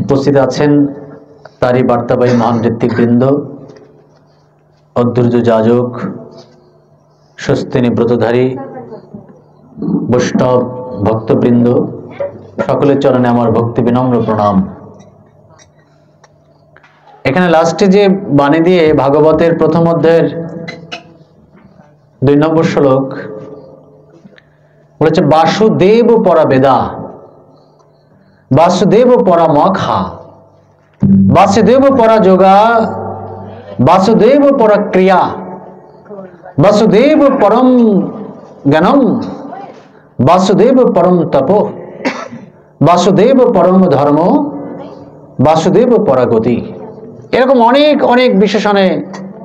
উপস্থিত আছেন তারই বার্তাবাহী মহান ঋত্বিকবৃন্দ, অদ্ভুত যাজক, স্বস্তিনী ব্রতধারী বৈষ্ণব ভক্তবৃন্দ, সকলের চরণে আমার ভক্তি বিনম্র প্রণাম। এখানে লাস্টে যে বাণী দিয়ে ভাগবতের প্রথম অধ্যায়ের 2 নম্বর শ্লোক বলেছে, বাসুদেব পরা বেদা, বাসুদেব পরা মখা, বাসুদেব পরা যোগা, বাসুদেব পরা ক্রিয়া, বাসুদেব পরম জ্ঞানম, বাসুদেব পরম তপ, বাসুদেব পরম ধর্ম, বাসুদেব পরাগতি। এরকম অনেক অনেক বিশেষণে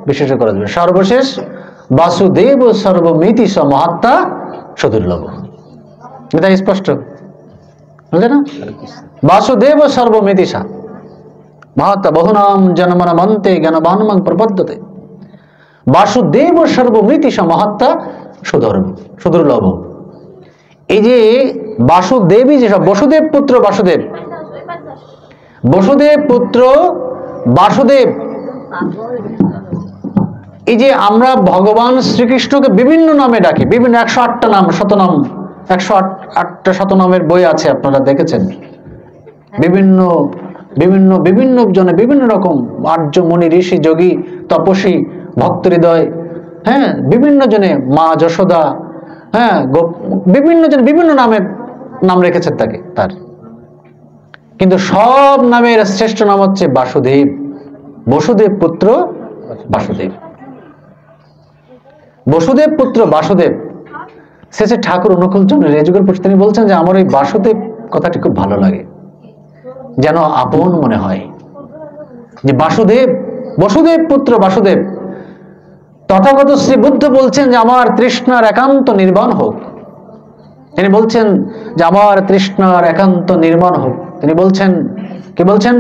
বিশেষ করা যাবে। সর্বশেষ বাসুদেব সর্বমিতি স মহাত্মা সুদুর্লভ। এটা স্পষ্ট বুঝলে না? বাসুদেব সর্বমিতি সা মহাত্মা বহুনাম জন্মনমন্তে জ্ঞানবানমং প্রপদ্যতে, বাসুদেব সর্বমিতি সা মহাত্মা সুদুর্লভ। এই যে বাসুদেবী, যেসব বসুদেব পুত্র বাসুদেব, বসুদেব পুত্র বাসুদেব, এই যে আমরা ভগবান শ্রীকৃষ্ণকে বিভিন্ন নামে ডাকি, বিভিন্ন 108টা নাম, শতনাম, 108টা শতনামের বই আছে, আপনারা দেখেছেন। বিভিন্ন বিভিন্ন বিভিন্ন জনে বিভিন্ন রকম আর্য মুনি ঋষি যোগী তপস্বী ভক্ত হৃদয়, হ্যাঁ, বিভিন্ন জনে, মা যশোদা, হ্যাঁ, বিভিন্ন জন বিভিন্ন নামের নাম রেখেছেন তাকে, তার। কিন্তু সব নামের শ্রেষ্ঠ নাম হচ্ছে বাসুদেব, বসুদেব পুত্র বাসুদেব, বসুদেব পুত্র বাসুদেব। শেষে ঠাকুর অনুকূলচন্দ্র রেজুগের পক্ষে তিনি বলছেন যে আমার ওই বাসুদেব কথাটি খুব ভালো লাগে, যেন আপন মনে হয়, যে বাসুদেব, বসুদেব পুত্র বাসুদেব। তথাগত শ্রী বুদ্ধ বলছেন যে আমার তৃষ্ণার একান্ত নির্বাণ হোক। তিনি বলছেন যে আমার তৃষ্ণার একান্ত নির্বাণ হোক। তিনি বলছেন, কি বলছেন?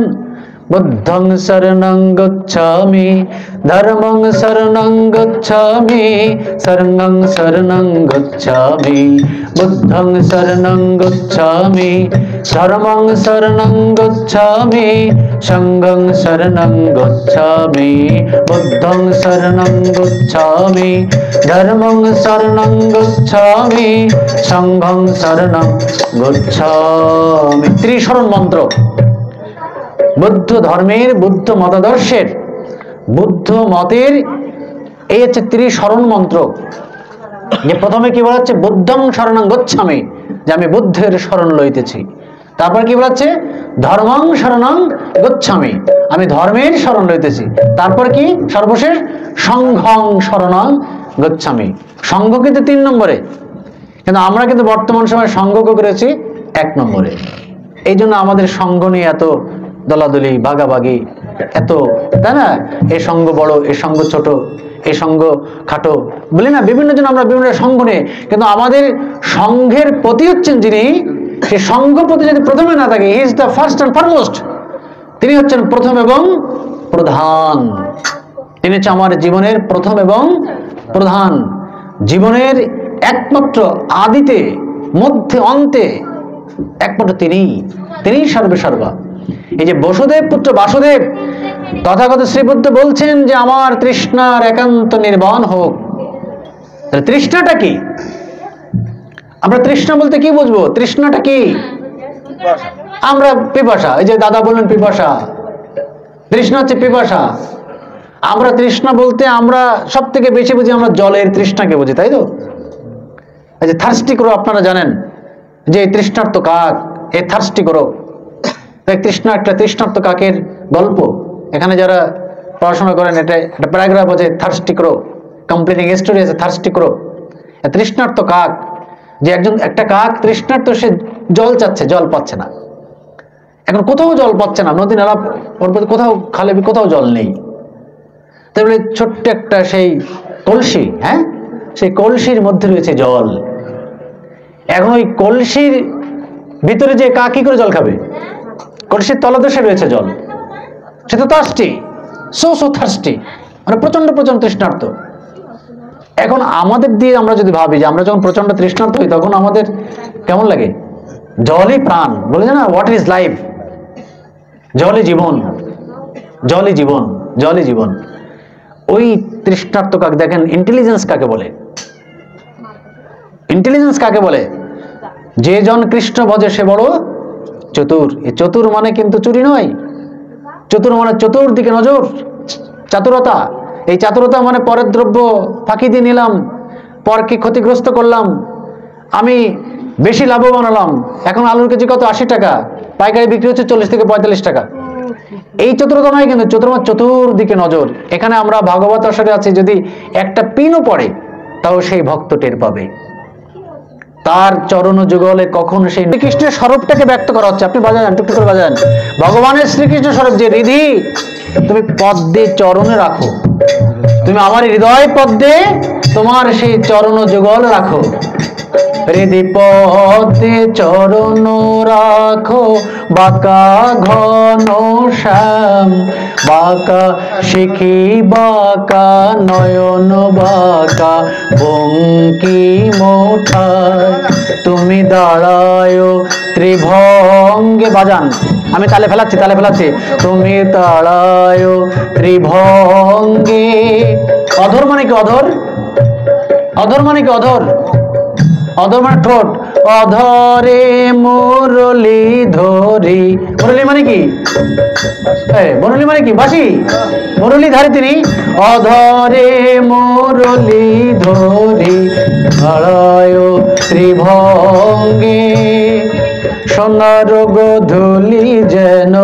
বুদ্ধং শরণং গচ্ছামি, ধর্মং শরণং গচ্ছামি, সংঘং শরণং গচ্ছামি, বুদ্ধং শরণং গচ্ছামি, ধর্মং শরণং গচ্ছামি, সংঘং শরণং গচ্ছামি, বুদ্ধং শরণং গচ্ছামি, ধর্মং শরণং গচ্ছামি, সংঘং শরণং গচ্ছামি। ত্রিশরণ মন্ত্র বুদ্ধ ধর্মের, বুদ্ধ মতাদর্শের, বুদ্ধ মতের এই হচ্ছে ত্রিশরণ মন্ত্র। যে প্রথমে কি বলা হচ্ছে? বুদ্ধং শরণং গচ্ছামি, যে আমি বুদ্ধের শরণ লইতেছি। তারপর কি বলা হচ্ছে? ধর্মং শরণং গচ্ছামি, আমি ধর্মের শরণ লইতেছি। তারপর কি সর্বশেষ? সংঘং শরণং গচ্ছামি। সংঘ কিন্তু 3 নম্বরে, কিন্তু আমরা কিন্তু বর্তমান সময়ে সংঘকে করেছি 1 নম্বরে। এই জন্য আমাদের সংঘ নিয়ে এত দলাদলি, ভাগাভাগি, এত, তাই না? এই সঙ্গ বড়, এই সঙ্গ ছোট, এই সঙ্গ খাটো, বলি না, বিভিন্ন জন আমরা বিভিন্ন সঙ্গ নিয়ে। কিন্তু আমাদের সংঘের প্রতি হচ্ছেন যিনি, সেই সঙ্গ প্রতি যদি প্রথমে না থাকে, he is the first and foremost, তিনি হচ্ছেন প্রথম এবং প্রধান। তিনি হচ্ছে আমার জীবনের প্রথম এবং প্রধান, জীবনের একমাত্র, আদিতে মধ্যে অন্তে একমাত্র তিনি সর্বে সর্বা। এই যে বসুদেব পুত্র বাসুদেব, তথাগত শ্রীবুদ্ধ বলছেন যে আমার তৃষ্ণার একান্ত নির্বাণ হোক। তৃষ্ণাটা কি? আমরা তৃষ্ণা বলতে কি বুঝবো? তৃষ্ণাটা কি? আমরা পিপাসা, এই যে দাদা বললেন পিপাসা, তৃষ্ণা হচ্ছে পিপাসা। আমরা তৃষ্ণা বলতে আমরা সব থেকে বেশি বুঝি আমরা জলের তৃষ্ণাকে বুঝি, তাই তো? এই যে থার্স্টি করো, আপনারা জানেন যে তৃষ্ণার্ত কাক, এই থার্স্টি করো। তৃষ্ণা, একটা তৃষ্ণার্ত কাকের গল্প, এখানে যারা পড়াশোনা করেন এটা একটা প্যারাগ্রাফ আছে, থার্স্টি করো, কমপ্লিটিং স্টোরি আছে, থার্স্টি করো। তৃষ্ণার্ত কাক, যে একটা কাক তৃষ্ণার্ত, সে জল চাচ্ছে, জল পাচ্ছে না। এখন কোথাও জল পাচ্ছে না, নদী নালা পর্বত কোথাও, খালে কোথাও জল নেই। তাহলে ছোট্ট একটা সেই কলসি, হ্যাঁ, সেই কলসির মধ্যে রয়েছে জল। এখন ওই কলসির ভিতরে যে কাক কি করে জল খাবে? কলসির তলদেশে রয়েছে জল, সে তো থার্স্টি, সো থার্স্টি, মানে প্রচন্ড প্রচন্ড তৃষ্ণার্ত। এখন আমাদের দিয়ে আমরা যদি ভাবি যে আমরা যখন প্রচন্ড তৃষ্ণার্ত হই, তখন আমাদের কেমন লাগে? জলই প্রাণ, বলে না, হোয়াট ইজ লাইফ, জলই জীবন, জলই জীবন, জলই জীবন। ওই তৃষ্ণার্ত কাকে দেখেন, ইন্টেলিজেন্স কাকে বলে? ইন্টেলিজেন্স কাকে বলে? যে জন কৃষ্ণ ভজে সে বড় চতুর। এই চতুর মানে কিন্তু চুরি নয়, চতুর মানে চতুর্দিকে নজর, চাতুরতা। এই চাতুরতা মানে পরের দ্রব্য ফাঁকি দিয়ে নিলাম, পরকে ক্ষতিগ্রস্ত করলাম, আমি বেশি লাভবান হলাম। এখন আলুর কেজি কত? 80 টাকা, পাইকারি বিক্রি হচ্ছে 40 থেকে 45 টাকা। এই চতুরতা নয় কিন্তু, চতুর্দিকে নজর। এখানে আমরা ভাগবত আসরে আছি, যদি একটা পিনও পড়ে তাও সেই ভক্ত টের পাবে। তার চরণ যুগলে কখন সেই শ্রীকৃষ্ণের স্বরূপটাকে ব্যক্ত করা হচ্ছে। আপনি বাজান, টুকটুক করে বাজান। ভগবানের শ্রীকৃষ্ণ স্বরূপ যে রিধি, তুমি পদ্মে চরণে রাখো, তুমি আমার হৃদয় পদ্মে তোমার সেই চরণ যুগল রাখো। হৃদি পদ্মে চরণ রাখো, বাঁকা ঘন শ্যাম, বাঁকা শিখি বাঁকা নয়ন, বাঁকা বঙ্কি মোঠায়, তুমি দাঁড়ায় ত্রিভঙ্গে। বাজান, আমি তালে ফেলাচ্ছি, তালে ফেলাচ্ছি। তুমি দাঁড়ায় ত্রিভঙ্গে। অধর মানে কি? অধর, অধর মানে কি? অধর, অধর মানে ঠোঁট। অধরে মুরলি ধরি। মুরলি মানে কি? মুরলি মানে কি? বাঁশি। মুরলি ধারী তিনি। অধরে মুরলি ধরি, দাঁড়ায় ত্রিভঙ্গে। সোনার গোধূলি যেন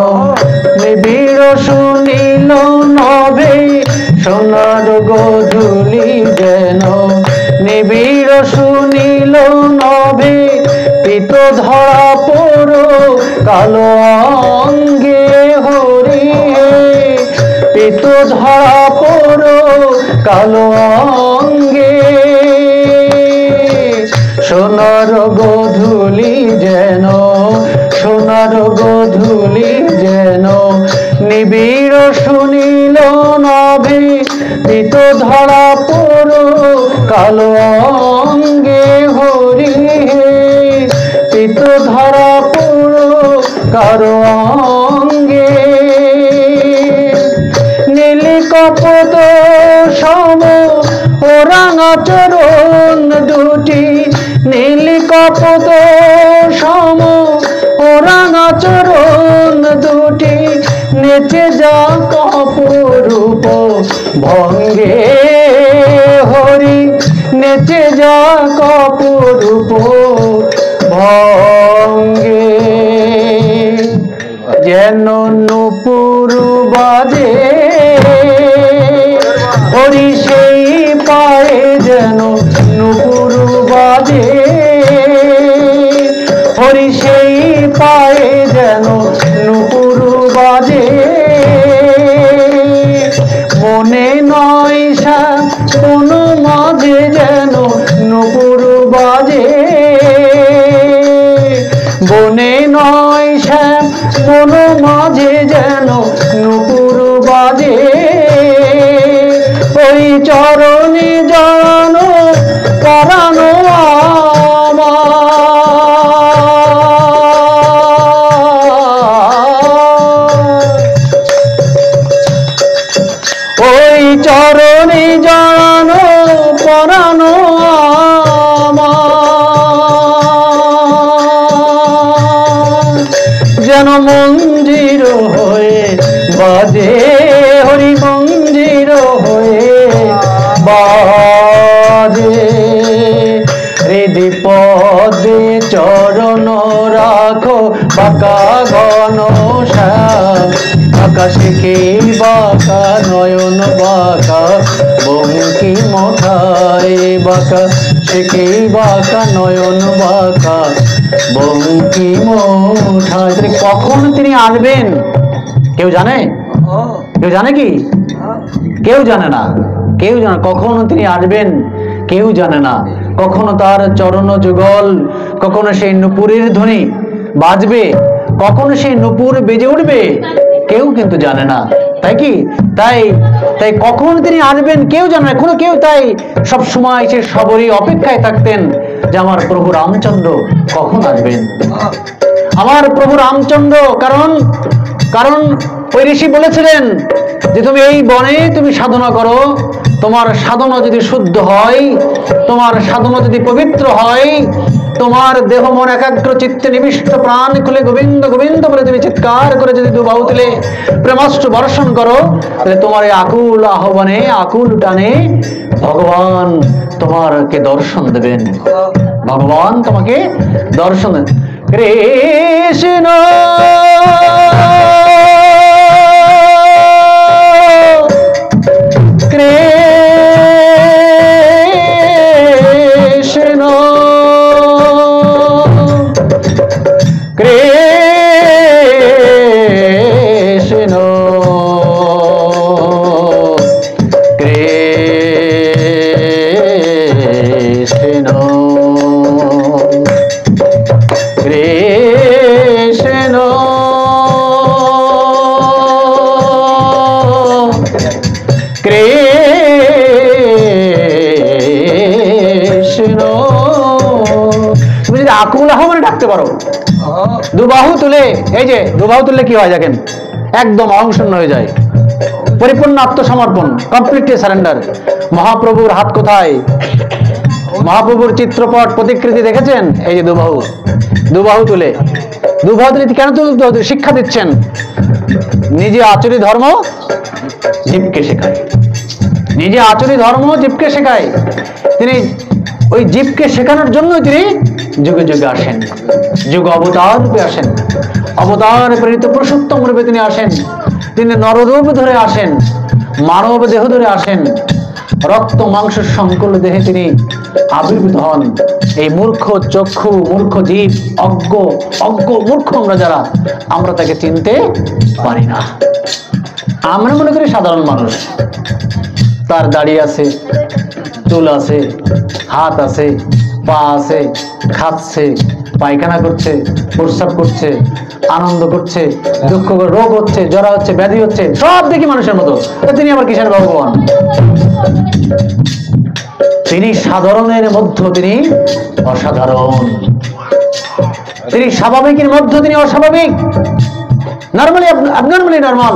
নিবিড় শুনিল নভে, সোনার গোধূলি যেন নিবিড় শুনিল নভে, পিত ধরা পড়ো কালো অঙ্গে হরি, পিত ধরা পড়ো কালো অঙ্গে। সোনার গোধূলি যেন, সোনার গোধূলি যেন নিবিড় শুনিল নভে, পিত ধরা পড়ো কালো অঙ্গে হরি, পিত ধরা পড়ো কালো অঙ্গে। নীলি কপত সম ও রাঙা চরণ দুটি, নীলি কপত সম ও রাঙা চরণ দুটি, নেচে যা কপরূপ ভঙ্গে হরি, নেচে যা কপরূপ ভঙ্গে। যেন নূপুর বাজে হরি সেই পায়ে, যেন নূপুর বাজে হরি সেই পায়ে, যেন নূপুর বাজে। মনে নয় কোন মাঝে যেন নূপুর বাজে, বনে নয় কোন মাঝে যেন নূপুর বাজে। ওই চরণে জানো পরানো ওই চরণে জানো পরানো যেন মন্দির হয়ে বাজে হরি, মন্দির হয়ে বাজে। হৃদি পদে চরণ রাখো, বাঁকা ঘন শ্যাম, আকাশে কে বাঁকা নয়ন, বাঁকা বঙ্কি মোঠায়, বাঁকা সে কে বাঁকা নয়ন, বাঁকা বঙ্কি মোঠায়। কখন তিনি আসবেন কেউ জানে? কেউ জানে কি? কেউ জানে না, কেউ জানে। কখন তিনি আসবেন কেউ জানে না। কখনো তার চরণ যুগল, কখনো সেই নূপুরের ধ্বনি বাজবে, কখনো সেই নূপুর বেজে উঠবে, কেউ কিন্তু জানে না। তাই কি? তাই তাই কখন তিনি আসবেন কেউ জানে না, কোনো কেউ। তাই সব সময় সে সবরই অপেক্ষায় থাকতেন যে আমার প্রভু রামচন্দ্র কখন আসবেন, আমার প্রভু রামচন্দ্র। কারণ ওই ঋষি বলেছিলেন যে তুমি এই বনে তুমি সাধনা করো, তোমার সাধনা যদি শুদ্ধ হয়, তোমার সাধনা যদি পবিত্র হয়, তোমার দেহ মন একাগ্র চিত্তে নিবিষ্ট প্রাণ খুলে গোবিন্দ গোবিন্দ বলে তুমি চিৎকার করে যদি দুবাহু তুলে প্রেমাস্ত্র বর্ষণ করো, তাহলে তোমার এই আকুল আহ্বানে আকুল টানে ভগবান তোমাকে দর্শন দেবেন, ভগবান তোমাকে দর্শন দেবেন। কৃষ্ণ কৃষ্ণ কৃষ্ণ কৃষ্ণ কৃষ্ণ কৃষ্ণ। তুমি যদি আকুল আহ্বানে ডাকতে পারো, দুবাহু তুলে, এই যে দুবাহু তুললে কি হয় দেখেন, একদম অংশূন্য হয়ে যায়, পরিপূর্ণ আত্মসমর্পণ, কমপ্লিটলি সারেন্ডার। মহাপ্রভুর হাত কোথায়? মহাপ্রভুর চিত্রপট প্রতিকৃতি দেখেছেন? এই যে দুবাহু, দুবাহু তুলে, দুবাহু তুলে কেন তুলতে হতো? শিক্ষা দিচ্ছেন, নিজে আচরি ধর্ম জীবকে শেখায়, নিজে আচরি ধর্ম জীবকে শেখায়। তিনি ওই জীবকে শেখানোর জন্য তিনি যুগে যুগে আসেন, যুগ অবতার রূপে আসেন, অবতার প্রেরিত পুরুষোত্তম রূপে তিনি আসেন। তিনি নররূপ ধরে আসেন, মানব দেহ ধরে আসেন, রক্ত মাংস সংকুল দেহে তিনি আবির্ভূত হন। এই মূর্খ চক্ষু, মূর্খ জীব, অজ্ঞ অজ্ঞ মূর্খ আমরা যারা, আমরা তাকে চিনতে পারি না। আমরা মনে করি সাধারণ মানুষ, তার দাড়ি আছে, চুল আছে, হাত আছে, পা আছে, খাচ্ছে, পায়খানা করছে, প্রস্রাব করছে, আনন্দ করছে, দুঃখ, রোগ হচ্ছে, জ্বর হচ্ছে, ব্যাধি হচ্ছে, সব দেখি মানুষের মতো। তিনি আবার কিসের ভগবান? তিনি সাধারণের মধ্যে তিনি অসাধারণ, তিনি স্বাভাবিকের মধ্যে তিনি অস্বাভাবিক, normally abnormally normal,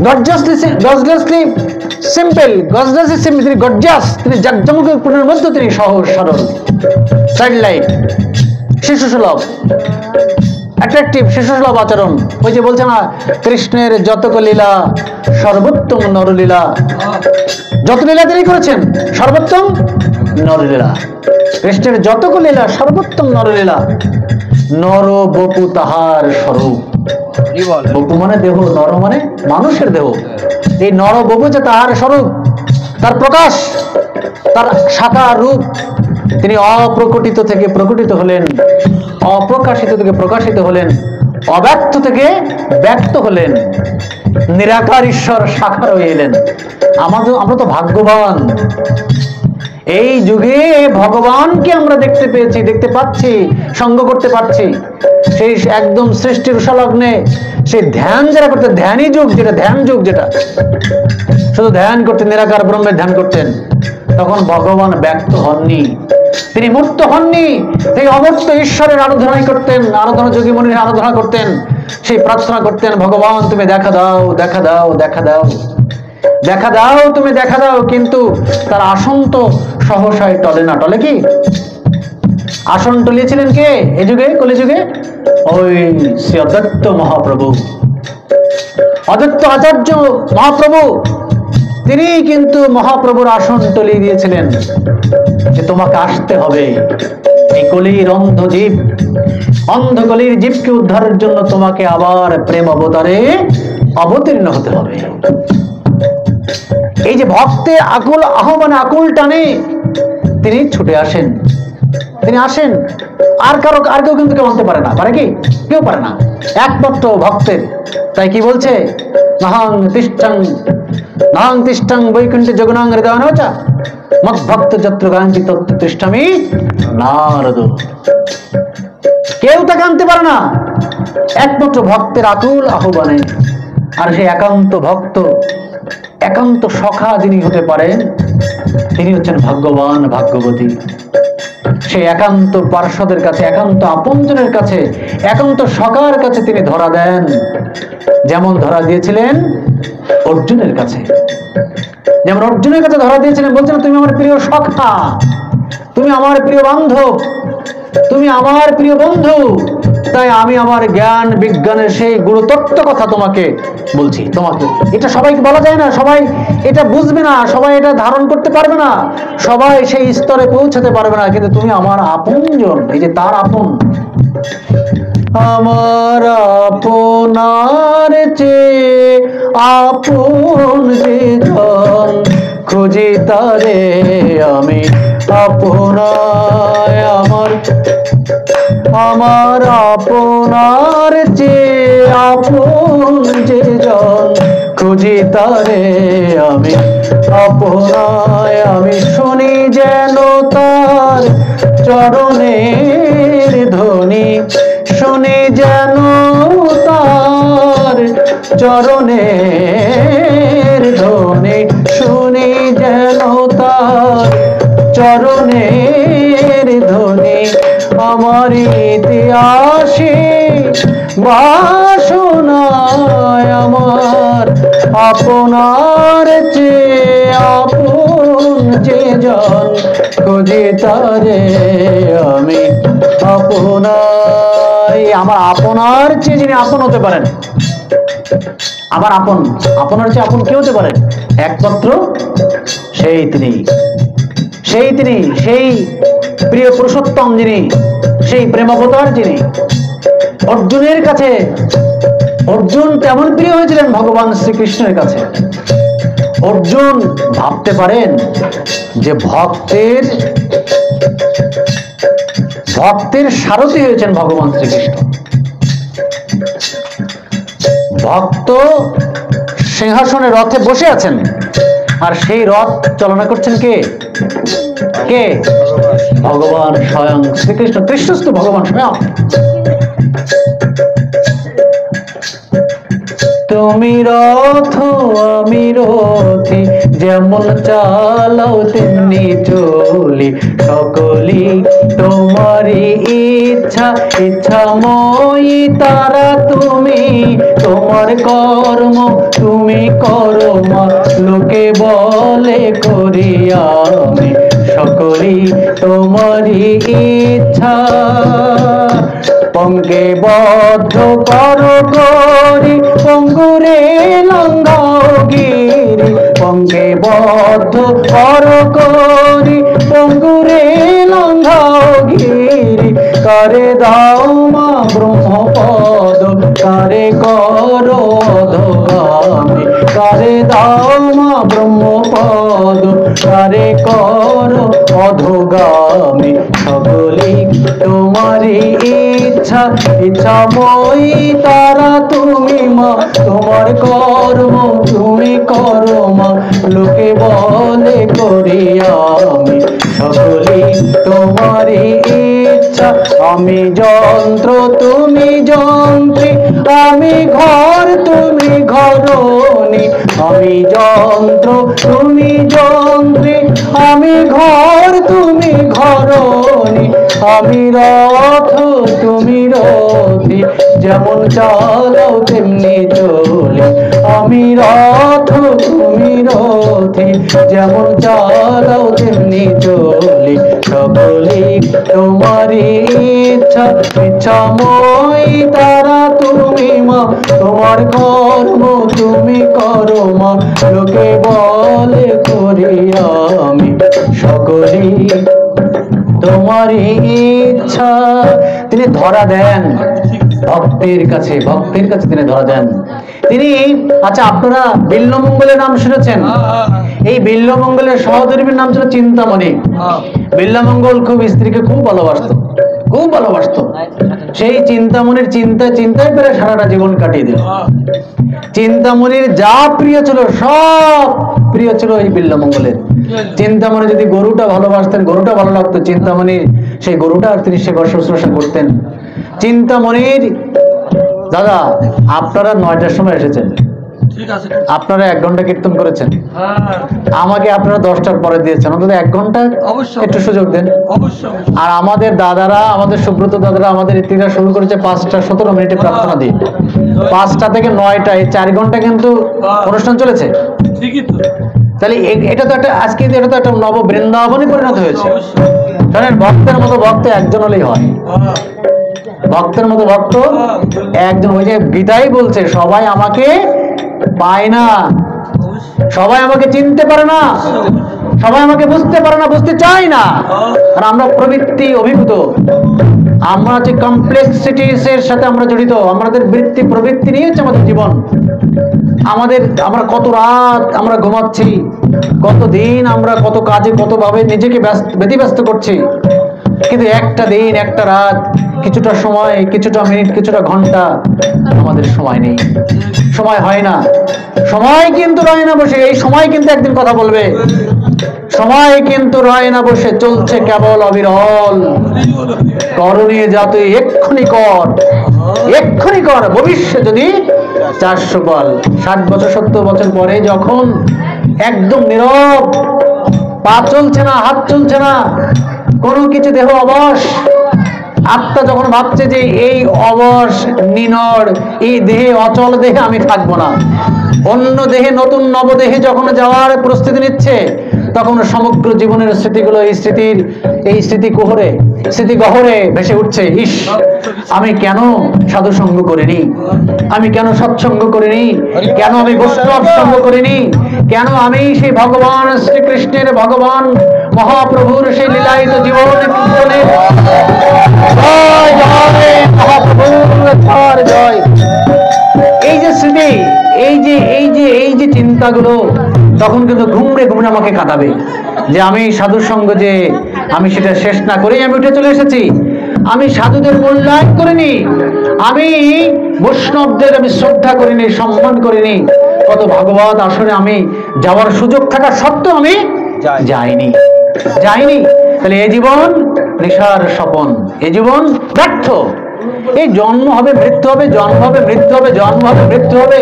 gorgeously simple, gorgeously simple, তিনি গর্জিয়াস, তিনি জাঁকজমকের মধ্যে তিনি সহজ সরল, চাইল্ড লাইক, শিশু সুলভ, অ্যাট্রাকটিভ, শিশু সুলভ আচরণ। ওই যে বলছে না, কৃষ্ণের যতক লীলা সর্বোত্তম নরলীলা, যত লীলা তিনি করেছেন সর্বোত্তম নরলীলা, কৃষ্ণের যতক লীলা সর্বোত্তম নরলীলা। নর বপু তাহার স্বরূপ, বপু মানে দেহ, নর মানে মানুষের দেহ। এই নর বপু যে তাহার স্বরূপ, তার প্রকাশ, তার সাকার রূপ। তিনি অপ্রকটিত থেকে প্রকটিত হলেন, অপ্রকাশিত থেকে প্রকাশিত হলেন, অব্যক্ত থেকে ব্যক্ত হলেন, নিরাকার ঈশ্বর সাকার হয়ে এলেন। আমরা তো ভাগ্যবান, এই যুগে ভগবানকে আমরা দেখতে পেয়েছি, দেখতে পাচ্ছি, সঙ্গ করতে পারছি। সেই একদম সৃষ্টির উষালগ্নে সেই ধ্যান যারা করতেন, ধ্যানই যুগ, যেটা ধ্যান যুগ, যেটা শুধু ধ্যান করতেন, নিরাকার ব্রহ্মের ধ্যান করতেন, তখন ভগবান ব্যক্ত হননি, তিনি মূর্ত হননি। সেই অমূর্ত ঈশ্বরের আরাধনাই করতেন, আরাধনা যোগী মুনির আরাধনা করতেন, সেই প্রার্থনা করতেন, ভগবান তুমি দেখা দাও, দেখা দাও, দেখা দাও, দেখা দাও, তুমি দেখা দাও। কিন্তু তার আসন তো সহসায় টলে না। টলে কি? আসন টলিয়েছিলেন কে এই যুগে, কলিযুগে? ওই শ্রী অদ্বৈত মহাপ্রভু, অদ্বৈত আচার্য মহাপ্রভু, তিনি কিন্তু মহাপ্রভুর আসন টলিয়ে দিয়েছিলেন যে তোমাকে আসতে হবে, এই কলির অন্ধ জীব, অন্ধ কলির জীবকে উদ্ধারের জন্য তোমাকে আবার প্রেম অবতারে অবতীর্ণ হতে হবে। এই যে ভক্তের আকুল আহ্বানে, আকুল টানে তিনি ছুটে আসেন, তিনি আসেন। আর কেউ কিন্তু কেউ আনতে পারে না, পারে কি? কেউ পারে না, একমাত্র ভক্তের। তাই কি বলছে? নাহং তিষ্ঠং বৈকুণ্ঠে জগনাং হৃদয়নচা মদ্ভক্ত যত্র গাঞ্চি তত্ত্ব তিষ্ঠামি নারদ। কেউ তাকে আনতে পারে না, একমাত্র ভক্তের আকুল আহ্বানে। আর সেই একান্ত ভক্ত, একান্ত সখা যিনি হতে পারেন, তিনি হচ্ছেন ভাগ্যবান, ভাগ্যবতী। সে একান্ত পার্শ্বদের কাছে, একান্ত আপনজনের কাছে, একান্ত সখার কাছে তিনি ধরা দেন, যেমন ধরা দিয়েছিলেন অর্জুনের কাছে। যেমন অর্জুনের কাছে ধরা দিয়েছিলেন, বলছেন তুমি আমার প্রিয় সখা, তুমি আমার প্রিয় বান্ধব, তুমি আমার প্রিয় বন্ধু, তাই আমি আমার জ্ঞান বিজ্ঞানের সেই গুরুতত্ত্ব কথা তোমাকে বলছি। তোমাকে এটা সবাইকে বলা যায় না, সবাই এটা বুঝবে না, সবাই এটা ধারণ করতে পারবে না, সবাই সেই স্তরে পৌঁছাতে পারবে না, কিন্তু তুমি আমার আপনজন। এই যে তার আপন, আমার আপনার চেয়ে আপন যে জন, খুঁজি তারে আমি আপনায়। আমার আপনার চেয়ে আপন যে জন, খুঁজি তারে আমি আপনায়। আমি শুনি যেন তার চরণের ধ্বনি, শুনি যেন তার চরণের ধ্বনি, শুনি যেন তার চরণের ধ্বনি। আমার ইতিহাসে বাসনায় আমার আপনার চেয়ে আপন যে জন, খুঁজি তারে আমি আপনায়। আমার আপনার চেয়ে যিনি আপন হতে পারেন, আমার আপন, আপনার চেয়ে আপন কে হতে পারেন? একমাত্র সেই তিনি, সেই তিনি, সেই প্রিয় পুরুষোত্তম যিনি, সেই প্রেমাবতার যিনি। অর্জুনের কাছে অর্জুন তেমন প্রিয় হয়েছিলেন ভগবান শ্রীকৃষ্ণের কাছে। অর্জুন ভাবতে পারেন যে ভক্তের সারথি হয়েছেন ভগবান শ্রীকৃষ্ণ। ভক্ত সিংহাসনে রথে বসে আছেন, আর সেই রথ চালনা করছেন কে? কে? ভগবান স্বয়ং শ্রীকৃষ্ণ। কৃষ্ণস্তু ভগবান স্বয়ং। তুমি রথ আমি রথি, যেমন চালাও তেমনি চলি, সকলি তোমারই ইচ্ছা, ইচ্ছাময়ী তারা তুমি। তোমার কর্ম তুমি করো মা, লোকে বলে করি আমি, সকলি তোমারই ইচ্ছা। পঙ্গে বদ্ধ করো করি, পঙ্গুরে লঙ্ঘাও গিরি। পঙ্গে বদ্ধ করো করি, পঙ্গুরে লঙ্ঘাও গিরি। কারে দাও মা ব্রহ্মপদ, কারে করো অধগামী। কারে দাও মা ব্রহ্মপদ, কারে করো অধগামী। সকলেই তোমারই ইচ্ছা, ইচ্ছাময়ী তারা তুমি মা। তোমার কর্ম তুমি করো মা, লোকে বলে করি আমি, সকলেই তোমারই ইচ্ছা। আমি যন্ত্র তুমি যন্ত্রী, আমি ঘর তুমি ঘরণী। আমি যন্ত্র তুমি যন্ত্রী, আমি ঘর তুমি ঘরণী। আমি রথ তুমি রথি, যেমন চালাও তেমনি চলি। আমি রথ তুমি রথি, যেমন চালাও তেমনি চলি। সকলেই তোমারই ইচ্ছা, ইচ্ছাময়ী তারা তুমি মা। তোমার কর্ম তুমি করো মা, লোকে বলে করি আমি, সকলেই তোমারই ইচ্ছা। তিনি ধরা দেন ভক্তের কাছে, ভক্তের কাছে তিনি ধরা দেন। তিনি, আচ্ছা আপনারা বিল্বমঙ্গলের নাম শুনেছেন? এই বিল্বমঙ্গলের সহধর্মীর নাম ছিল চিন্তামণি। বিল্বমঙ্গল খুব স্ত্রীকে খুব ভালোবাসত, খুব ভালোবাসত। সেই চিন্তামণির চিন্তায় পেরে সারাটা জীবন কাটিয়ে দিল। চিন্তামণির যা প্রিয় ছিল সব প্রিয় ছিল এই বিল্বমঙ্গলের। চিন্তামণি যদি গরুটা ভালোবাসতেন, গরুটা ভালো লাগতো, চিন্তামণি সেই গরুটা তিনি সেবা শুশ্রূষা করতেন। চিন্তামণির দাদা আপনারা 9টার সময় এসেছেন, আপনারা 1 ঘন্টা কীর্তন করেছেন, আমাকে আপনারা 10টার পরে দিয়েছেন, অন্তত 1 ঘন্টা একটু সুযোগ দেন। আর আমাদের দাদারা, আমাদের সুব্রত দাদারা, আমাদের ইতিহাস শুরু করেছে 5টা 17 মিনিটে প্রার্থনা দিয়ে, 5টা থেকে 9টা, এই 4 ঘন্টা কিন্তু অনুষ্ঠান চলেছে। তাহলে এটা তো একটা, আজকে এটা তো একটা নব বৃন্দাবনে পরিণত হয়েছে। জানেন, ভক্তের মতো ভক্ত একজন হলেই হয়, ভক্তের মতো ভক্ত একজন। ওই যে গীতাই বলছে, সবাই আমাকে পায় না, সবাই আমাকে চিনতে পারে না, সবাই আমাকে বুঝতে পারে না, বুঝতে চায় না। আর আমরা প্রবৃত্তি অভিভূত, আমরা যে কমপ্লেক্সিটিস এর সাথে আমরা জড়িত, আমাদের বৃত্তি প্রবৃত্তি নিয়ে হচ্ছে আমাদের জীবন। আমরা কত রাত আমরা ঘুমাচ্ছি, কত দিন আমরা কত কাজে কতভাবে নিজেকে ব্যতিব্যস্ত করছি, কিন্তু একটা দিন একটা রাত, কিছুটা সময়, কিছুটা মিনিট, কিছুটা ঘন্টা আমাদের সময় নেই, সময় হয় না। সময় কিন্তু রয় না বসে, এই সময় কিন্তু একদিন কথা বলবে, সময় কিন্তু রয় না বসে, চলছে কেবল অবিরল। করণীয় যা তুই এক্ষুনি কর, এক্ষুনি কর, ভবিষ্যৎ যদি 400 বল। 60 বছর 70 বছর পরে যখন একদম নীরব, পা চলছে না, হাত চলছে না, কোনো কিছু, দেহ অবশ, আত্মা যখন ভাবছে যে এই অবশ নিনড় এই দেহে, অচল দেহে আমি থাকবো না, অন্য দেহে, নতুন নবদেহে যখন যাওয়ার প্রস্তুতি নিচ্ছে, তখন সমগ্র জীবনের স্মৃতিগুলো এই স্মৃতি গহরে ভেসে উঠছে। ইস, আমি কেন সাধু সঙ্গ করিনি, আমি কেন সৎসঙ্গ করিনি, কেন আমি বৈষ্ণব সঙ্গ করিনি, কেন আমি সেই ভগবান শ্রীকৃষ্ণের, ভগবান মহাপ্রভুর সেই লীলায়িত জীবন কীর্তনে জয় জয় মহাপ্রভুর জয়। এই যে স্মৃতি, এই যে চিন্তাগুলো তখন কিন্তু ঘুমড়ে আমাকে কাঁদাবে, যে আমি সাধু সঙ্গ যে আমি সেটা শেষ না করেই আমি উঠে চলে এসেছি, আমি সাধুদের মূল্যায়ন করিনি, আমি বৈষ্ণবদের আমি শ্রদ্ধা করিনি, সম্মান করিনি, কত ভাগবত আসরে আমি যাওয়ার সুযোগ থাকা সত্ত্বেও আমি যাইনি। তাহলে এই জীবন ঋষার স্বপন, এই জীবন ব্যর্থ। এই জন্ম হবে, মৃত্যু হবে, জন্ম হবে, মৃত্যু হবে, জন্ম হবে, মৃত্যু হবে,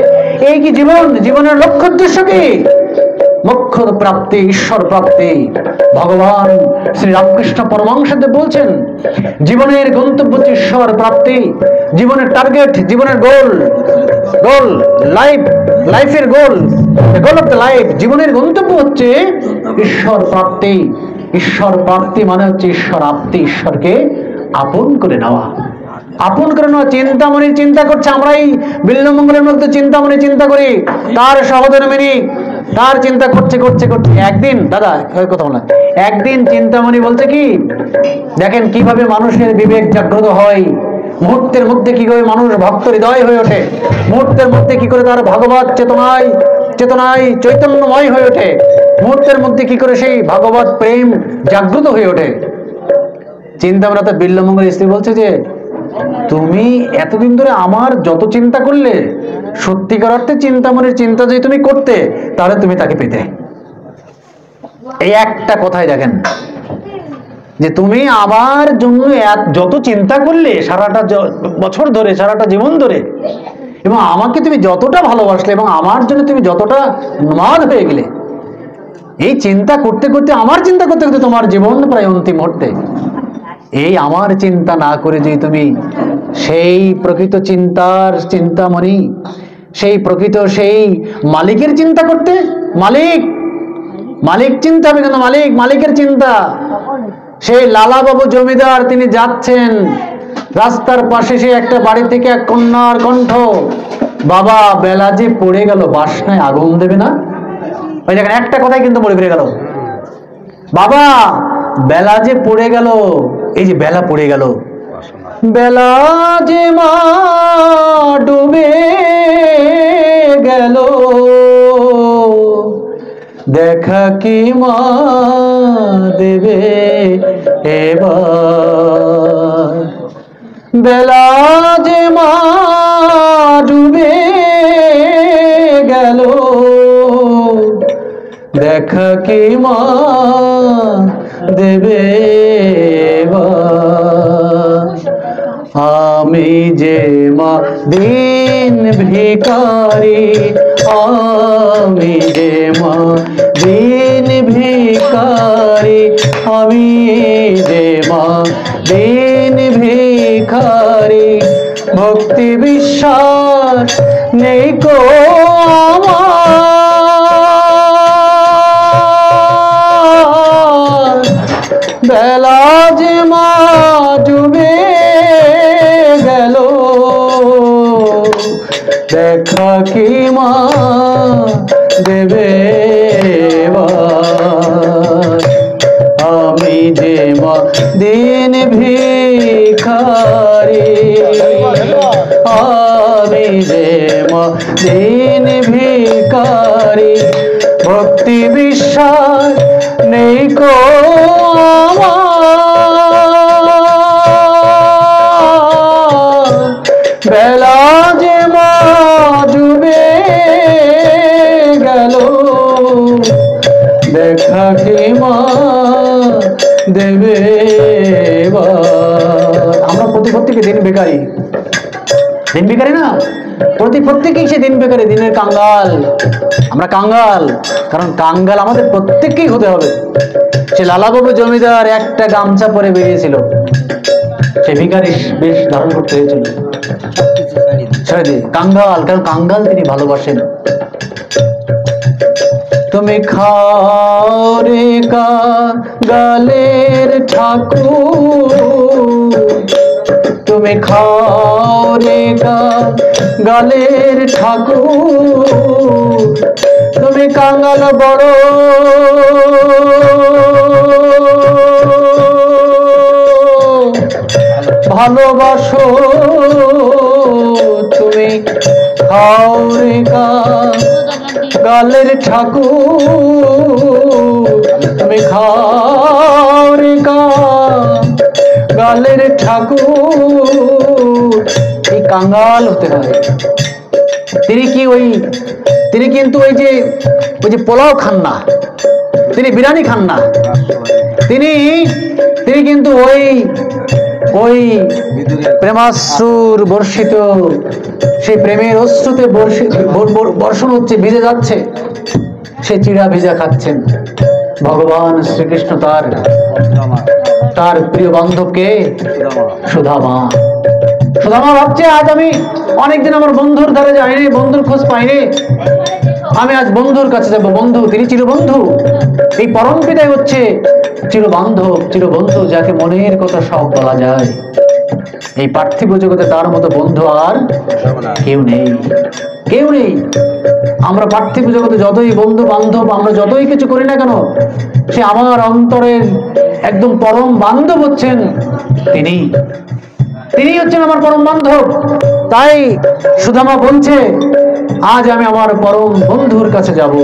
এই কি জীবন? জীবনের লক্ষ্য উদ্দেশ্য কি? মোক্ষ প্রাপ্তি, ঈশ্বর প্রাপ্তি। ভগবান শ্রী রামকৃষ্ণ পরমহংসদেব বলছেন, জীবনের গন্তব্য হচ্ছে ঈশ্বর প্রাপ্তি, জীবনের টার্গেট, জীবনের গোল, লাইফের গোল অফ দ্য লাইফ, জীবনের গন্তব্য হচ্ছে ঈশ্বর প্রাপ্তি। ঈশ্বর প্রাপ্তি মানে হচ্ছে ঈশ্বর আপ্তি, ঈশ্বরকে আপন করে নেওয়া। চিন্তামণি চিন্তা করছে, আমরা এই বিল্বমঙ্গলের মধ্যে চিন্তামণি চিন্তা করি, তার সহধর্মিনী তার চিন্তা করছে একদিন, দাদা কথা বলা, একদিন চিন্তামণি বলছে কি, দেখেন কিভাবে মানুষের বিবেক জাগ্রত হয়, মুহূর্তের মধ্যে কি করে মানুষ ভক্ত হৃদয় হয়ে ওঠে, মুহূর্তের মধ্যে কি করে তার ভগবত চেতনায় চৈতন্যময় হয়ে ওঠে, মুহূর্তের মধ্যে কি করে সেই ভগবত প্রেম জাগ্রত হয়ে ওঠে। চিন্তামণি তো বিল্বমঙ্গলের স্ত্রী বলছে যে, তুমি এতদিন ধরে আমার যত চিন্তা করলে, সত্যিকার অর্থে চিন্তামণির চিন্তা যদি তুমি করতে, তাহলে তুমি তাকে পেতে। এই একটা কথাই দেখেন, যে তুমি আমার জন্য যত চিন্তা করলে সারাটা বছর ধরে, সারাটা জীবন ধরে, এবং আমাকে তুমি যতটা ভালোবাসলে, এবং আমার জন্য তুমি যতটা উন্মাদ হয়ে গেলে, এই চিন্তা করতে করতে, আমার চিন্তা করতে করতে তোমার জীবন প্রায় অন্তিম মুহূর্তে, এই আমার চিন্তা না করে যদি তুমি সেই প্রকৃত চিন্তামণি, সেই প্রকৃত সেই মালিকের চিন্তা করতে, মালিক চিন্তা হবে, কিন্তু মালিকের চিন্তা। সেই লালাবাবু জমিদার, তিনি যাচ্ছেন রাস্তার পাশে, সে একটা বাড়ি থেকে এক কন্যার কণ্ঠ, বাবা বেলা যে পড়ে গেল, বাসনায় আগুন দেবে না? ওই দেখেন, একটা কথাই কিন্তু মনে ফিরে গেল, বাবা বেলা যে পড়ে গেল, এই যে বেলা পড়ে গেল, বেলা যে মা ডুবে গেল, দেখা কি মা দেবে এবার, বেলা যে মা ডুবে গেল, দেখা কি মা দেবে এবার, আমি যে মা দিন ভিখারি, আমি যে মা দিন ভিখারি, আমি যে মা দিন ভিখারি। ভক্তি বিশ্বাস নেই কো আমার, বেলা যে মা ডুবে গেল, দেখা কি মা দেবে এবার। আমি যে মা দিন ভিখারি, আমি যে মা দিন ভিখারি। ভক্তি বিশ্বাস নেই কো আমার, বেলা যে মা ডুবে গেল, দেখা কি মা দেবে এবার। আমরা প্রত্যেকে দিন বেকারি, দিন বেকারি না, প্রত্যেকেই সে দিন বেকারি, দিনের কাঙ্গাল। আমরা কাঙ্গাল, কারণ কাঙ্গাল আমাদের প্রত্যেককেই হতে হবে। সে লালাবাবু জমিদার একটা গামছা পরে বেরিয়েছিল, সে ভিখারি বেশ ধারণ করতে হয়েছিল। ছেড়ে দিয়ে কাঙ্গাল, কারণ কাঙ্গাল তিনি ভালোবাসেন। তুমি খাও রে কাঙ্গালের ঠাকুর, তুমি খাও রে কাঙ্গালের ঠাকুর, তুমি কাঙ্গাল বড় ভালোবাসো, তুমি খাও রে কাঙ্গালের ঠাকুর, তুমি খাও রে কাঙ্গালের ঠাকুর। এই কাঙ্গাল হতে হয়। তিনি কিন্তু ওই যে পোলাও খান না, তিনি বিরিয়ানি খান না, তিনি কিন্তু ওই প্রেমাশ্রুর বর্ষিত, সেই প্রেমের অশ্রুতে বর্ষণ হচ্ছে, ভিজে যাচ্ছে, সে চিড়া ভিজা খাচ্ছেন। ভগবান শ্রীকৃষ্ণ তার প্রিয় বান্ধবকে সুদামা ভাবছে, আজ আমি অনেকদিন আমার বন্ধুর ধারে যাইনি, বন্ধুর খোঁজ পাইনি, আমি আজ বন্ধুর কাছে যাব। বন্ধু, তিনি চিরবন্ধু। এই পরম পিতাই হচ্ছে চিরবন্ধু, যাকে মনের কথা সব বলা যায়। এই পার্থিব জগতে তার মতো বন্ধু আর কেউ নেই। আমরা পার্থিব জগতে যতই বন্ধু বান্ধব, আমরা যতই কিছু করি না কেন, সে আমার অন্তরের একদম পরম বান্ধব হচ্ছেন তিনি হচ্ছেন আমার পরম বান্ধব। তাই সুদামা বলছে, আজ আমি আমার পরম বন্ধুর কাছে যাব।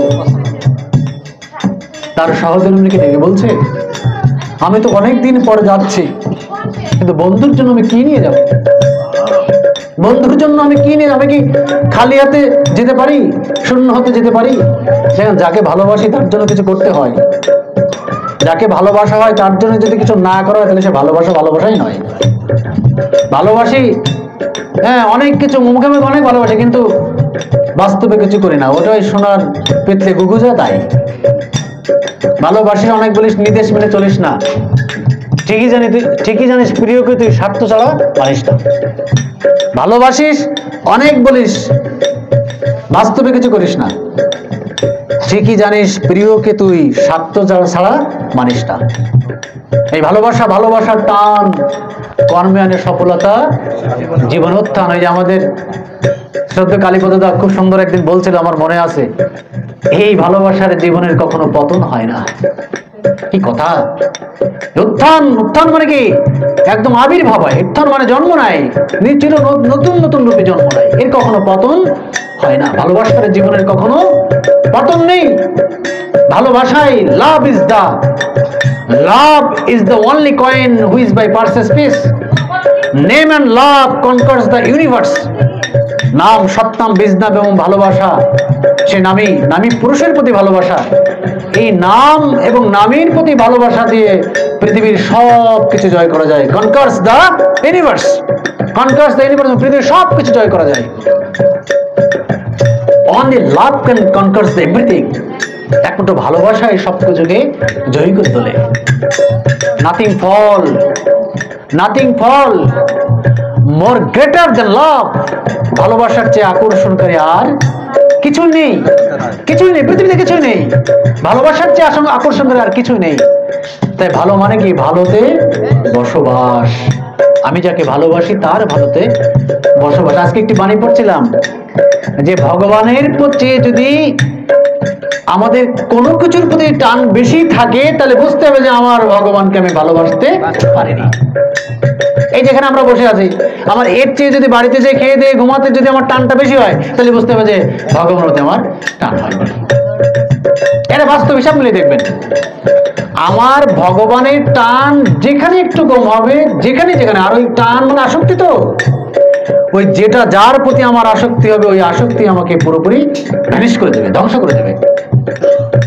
তার সহধর্মীকে ডেকে বলছে, আমি তো অনেকদিন পরে যাচ্ছি, কিন্তু বন্ধুর জন্য আমি কি নিয়ে যাব? বন্ধুর জন্য আমি কি নিয়ে, আমি কি খালি হাতে যেতে পারি, শূন্য হাতে যেতে পারি? যাকে ভালোবাসি তার জন্য কিছু করতে হয়, যাকে ভালোবাসা হয় তার জন্য যদি কিছু না করা হয়, তাহলে সে ভালোবাসাই নয়। ভালোবাসি, হ্যাঁ, অনেক কিছু মুখে অনেক ভালোবাসি, কিন্তু বাস্তবে কিছু করি না, ওটাই সোনার পেতলে গুগুজা। তাই ভালোবাসি অনেক বলিস, নির্দেশ মেনে চলিস না, ঠিকই জানিস প্রিয়কে তুই স্বার্থ ছাড়া পারিস না। ভালোবাসিস অনেক বলিস, বাস্তবে কিছু করিস না, ঠিকই জানিস প্রিয়কে তুই স্বার্থ ছাড়া মানিস না। এই ভালোবাসার টান কর্মে আনে সফলতা, জীবনোত্থান। ওই যে আমাদের শ্রদ্ধা কালীপদ দা খুব সুন্দর একদিন বলছিল, আমার মনে আছে, এই ভালোবাসার জীবনের কখনো পতন হয় না। কি কথা! উত্থান মানে কি? একদম আবির্ভাব হয়। উত্থান মানে জন্ম নেয়, চির নতুন রূপে জন্ম নেয়, এর কখনো পতন হয় না। ভালোবাসার জীবনের কখনো পতন নেই। ভালোবাসায় লাভ is the only coin which by purchase peace. Name and love conquers the universe. নাম, সৎনাম, বীজনাম এবং ভালোবাসা, সে নামী পুরুষের প্রতি ভালোবাসা, এই নাম এবং নামের প্রতি ভালোবাসা দিয়ে পৃথিবীর সব কিছু জয় করা যায়। কনকার্স দ্য ইউনিভার্স, কনকার্স দ্য ইউনিভার্স, পৃথিবীর সব কিছু জয় করা যায়। Only love can conquers everything. একমাত্র ভালোবাসা এই সব কিছুকে জয়ী করে তোলে। Nothing fall more greater than love. ভালোবাসার চেয়ে আকর্ষণকারী আর কিছু নেই, কিছুই নেই, পৃথিবীতে কিছুই নেই। ভালোবাসার চেয়ে আকর্ষণকারী আর কিছুই নেই। তাই ভালো মানে কি? ভালোতে বসবাস। আমি যাকে ভালোবাসি তার ভালোতে বসবাস। আজকে একটি বাণী পড়ছিলাম যে ভগবানের প্রতি যদি আমাদের কোনো কিছুর প্রতি টান বেশি থাকে তাহলে বুঝতে হবে যে আমার ভগবানকে আমি ভালোবাসতে পারিনি। এই যেখানে আমরা বসে আছি, আমার এর চেয়ে যদি বাড়িতে যেয়ে খেয়ে দিয়ে ঘুমাতে যদি আমার টানটা বেশি হয় তাহলে বুঝতে হবে যে ভগবানের প্রতি আমার টান হয়নি। এটা বাস্তব হিসাব মিলিয়ে দেখবেন। আমার ভগবানের টান যেখানে একটু কম হবে, যেখানে আর ওই টান মানে আসক্তি, তো ওই যেটা যার প্রতি আমার আসক্তি হবে ওই আসক্তি আমাকে পুরোপুরি ভ্যানিশ করে দেবে, ধ্বংস করে দেবে।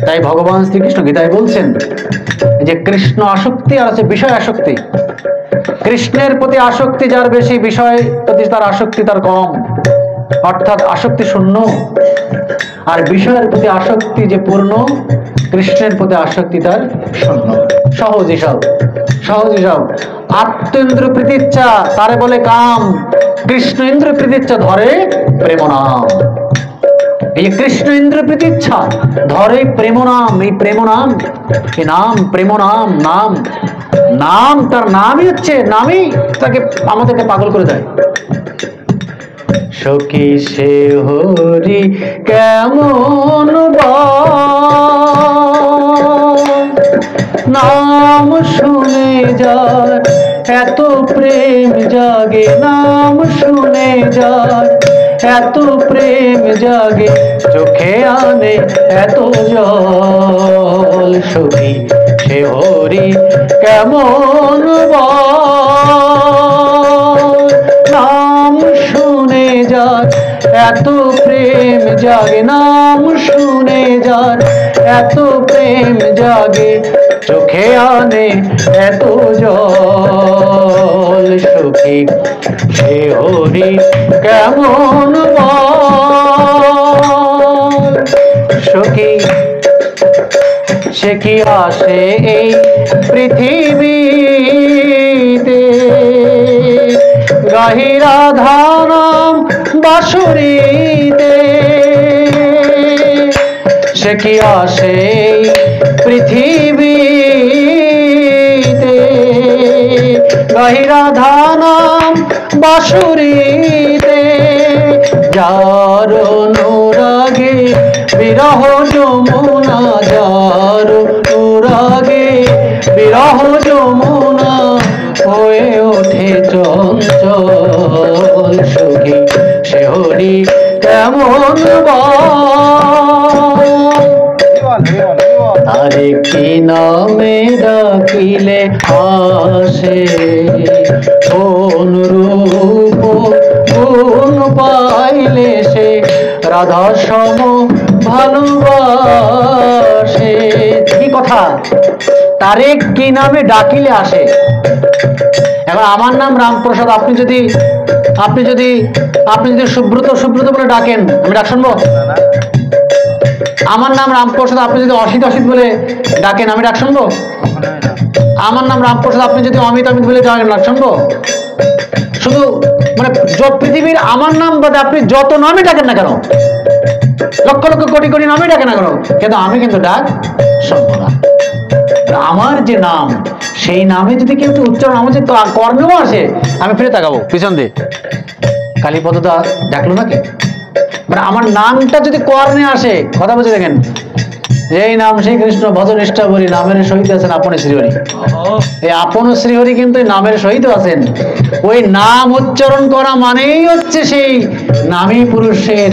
তাই ভগবান শ্রীকৃষ্ণ গীতায় বলছেন যে কৃষ্ণ আসক্তি আর আছে বিষয় আসক্তি। কৃষ্ণের প্রতি আসক্তি যার বেশি, বিষয় প্রতি তার আসক্তি তার কম, অর্থাৎ আসক্তি শূন্য। আর বিষয়ের প্রতি আসক্তি যে পূর্ণ, কৃষ্ণের প্রতি আসক্তি তার শূন্য। সহজ হিসাব। আত্মেন্দ্র প্রীতিচ্ছা তারে বলে কাম, কৃষ্ণ ইন্দ্র প্রীতিচ্ছা ধরে প্রেম নাম। এই কৃষ্ণ ইন্দ্র প্রীতিচ্ছা ধরে প্রেম নাম, এই প্রেম নাম, এই নাম প্রেম নাম, নাম তার নামই হচ্ছে, নামই তাকে আমাদেরকে পাগল করে দেয়। সখী সে হরি কেমন নাম শুনে যায় এত প্রেম জাগে, নাম শুনে যায় এত প্রেম জাগে, চোখে আনে এত জল। সখী সে হরি কেমন নাম শুনে যার এত প্রেম জাগে, নাম শুনে যার এত প্রেম জাগে, চোখে আনে এত জল। সখী সে হরি কেমন সখী সে কি আসে এই পৃথিবীতে, গাহি রাধা নাম বাঁশুরিতে। সে কি আসে পৃথিবীতে, গাহি রাধা নাম বাঁশুরিতে। যার অনুরাগে বিরহ যমুনা, যার অনুরাগে বিরহ যমুনা হয়ে ওঠে চঞ্চল। সখী সে হরি কেমন তারে কি নামে ডাকিলে আসে, কোন রূপ গুণ পাইলে সে রাধা সম ভালোবাসে। কি কথা, তারে কি নামে ডাকিলে আসে। এখন আমার নাম রামপ্রসাদ, আপনি যদি সুব্রত বলে ডাকেন, আমি ডাক শুনবো? আমার নাম রামপ্রসাদ, আপনি যদি অসিত বলে ডাকেন, আমি ডাক শুনবো? আমার নাম রামপ্রসাদ, আপনি যদি অমিত বলে ডাকেন, ডাক শুনবো? শুধু মানে পৃথিবীর আমার নাম বাদে আপনি যত নামই ডাকেন না কেন, লক্ষ লক্ষ কোটি কোটি নামই ডাকেন না কেন, কিন্তু আমি কিন্তু ডাক শুনবো না। আমার যে নাম, সেই নামে যদি কেউ উচ্চারণ আমার যে কর্মেও আসে, আমি ফিরে তাকাবো পিছন দিয়ে, কালীপদদা ডাকলো নাকি? মানে আমার নামটা যদি কর্ণে আসে, কথা বলছে দেখেন, এই নাম সেই কৃষ্ণ ভজ নিষ্ঠা বলি, নামের সহিত আছেন আপন শ্রীহরি। এই আপন শ্রীহরি কিন্তু নামের সহিত আছেন। ওই নাম উচ্চারণ করা মানেই হচ্ছে সেই নামী পুরুষের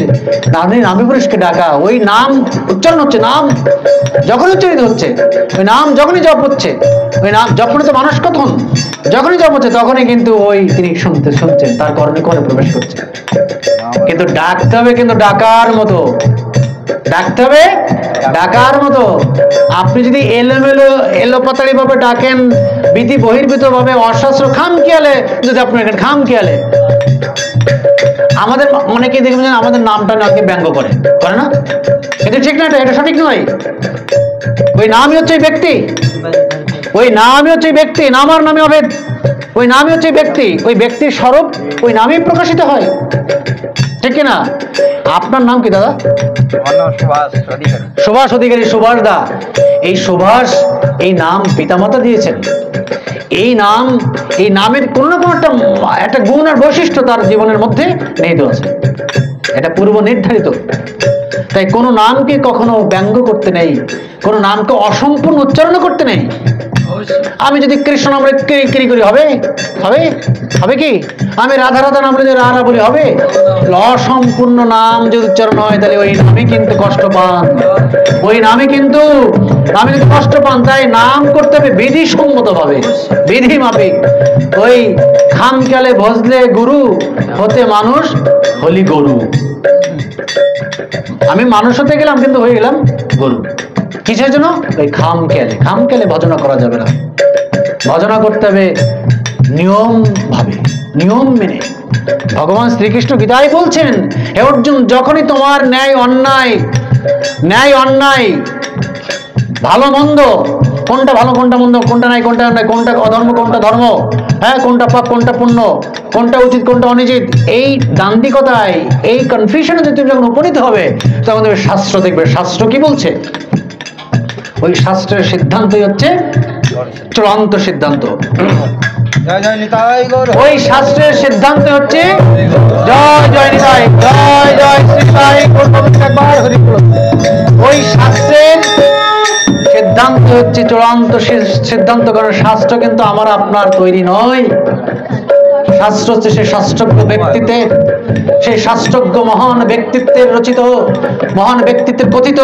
নামী পুরুষকে ডাকা। ওই নাম উচ্চারণ হচ্ছে, নাম যখন উচ্চারিত হচ্ছে, ওই নাম যখনই জপ হচ্ছে, ওই নাম যখনই তো মানুষ কথন, যখনই জপ হচ্ছে তখনই কিন্তু ওই তিনি শুনছেন, তার কর্ণে প্রবেশ করছে। কিন্তু ডাকতে হবে, কিন্তু ডাকার মতো ডাকতে হবে, ডাকার মতো। আপনি যদি এলোপাতাড়ি ভাবে ডাকেন, বিধি বহির্ভূত ভাবে, অশাস্ত্র খামখেয়ালে যদি আপনি খামখেয়ালে, আমাদের অনেকে দেখবেন আমাদের নামটা নাকি ব্যঙ্গ করে না, এটা ঠিক না, এটা সঠিক নয়। ওই নামই হচ্ছে ব্যক্তি, ওই নামই হচ্ছে ব্যক্তি, নামার নামে অভেদ। ওই নামই হচ্ছে ব্যক্তি, ওই ব্যক্তির স্বরূপ ওই নামেই প্রকাশিত হয়, ঠিক কিনা? আপনার নাম কি দাদা? সুভাষ অধিকারী। সুভাষ দা, এই সুভাষ, এই নাম পিতামাতা দিয়েছেন। এই নাম, এই নামের কোনো না কোনো একটা গুণ আর বৈশিষ্ট্য তার জীবনের মধ্যে নিহিত আছে, এটা পূর্ব নির্ধারিত। তাই কোনো নামকে কখনো ব্যঙ্গ করতে নেই, কোনো নামকে অসম্পূর্ণ উচ্চারণ করতে নেই। আমি যদি কৃষ্ণ নাম কিরি করি হবে হবে হবে কি? আমি রাধা রাধা নাম যদি রাধা বলি হবে? অসম্পূর্ণ নাম যদি উচ্চারণ হয় তাহলে ওই নামে কিন্তু কষ্ট পান, ওই নামে কিন্তু কষ্ট পান। তাই নাম করতে হবে বিধিসম্মত ভাবে, বিধি মাফিক। ওই খামখেয়ালে ভজলে গুরু, হতে মানুষ হলি গরু। আমি মানুষ হতে গেলাম কিন্তু হয়ে গেলাম গরু। কিসের জন্য? ওই খামখেয়ালে। খামখেয়ালে ভজনা করা যাবে না, ভজনা করতে হবে নিয়ম ভাবে, নিয়ম মেনে। ভগবান শ্রীকৃষ্ণ গীতায় বলছেন, হে অর্জুন, যখনই তোমার ন্যায় অন্যায়, ভালো মন্দ, কোনটা ভালো কোনটা মন্দ, কোনটা নাই কোনটা অন্যায়, কোনটা অধর্ম কোনটা ধর্ম, হ্যাঁ, কোনটা পাপ কোনটা পুণ্য, কোনটা উচিত কোনটা অনুচিত, এই দান্দিকতায়, এই কনফিউশনে যদি তুমি যখন উপনীত হবে, তখন তুমি শাস্ত্র দেখবে, শাস্ত্র কি বলছে। ওই শাস্ত্রের সিদ্ধান্তই হচ্ছে চূড়ান্ত সিদ্ধান্ত। ওই শাস্ত্রের সিদ্ধান্ত হচ্ছে জয় জয় নিতাই, জয় জয় শ্রী। ওই শাস্ত্রের সিদ্ধান্ত হচ্ছে চূড়ান্ত সিদ্ধান্ত। কারণ শাস্ত্র কিন্তু আমার আপনার তৈরি নয়, শাস্ত্র হচ্ছে সেই শাস্ত্রজ্ঞ ব্যক্তিত্বের, সেই শাস্ত্রজ্ঞ মহান ব্যক্তিত্বের রচিত, মহান ব্যক্তিত্বের কথিত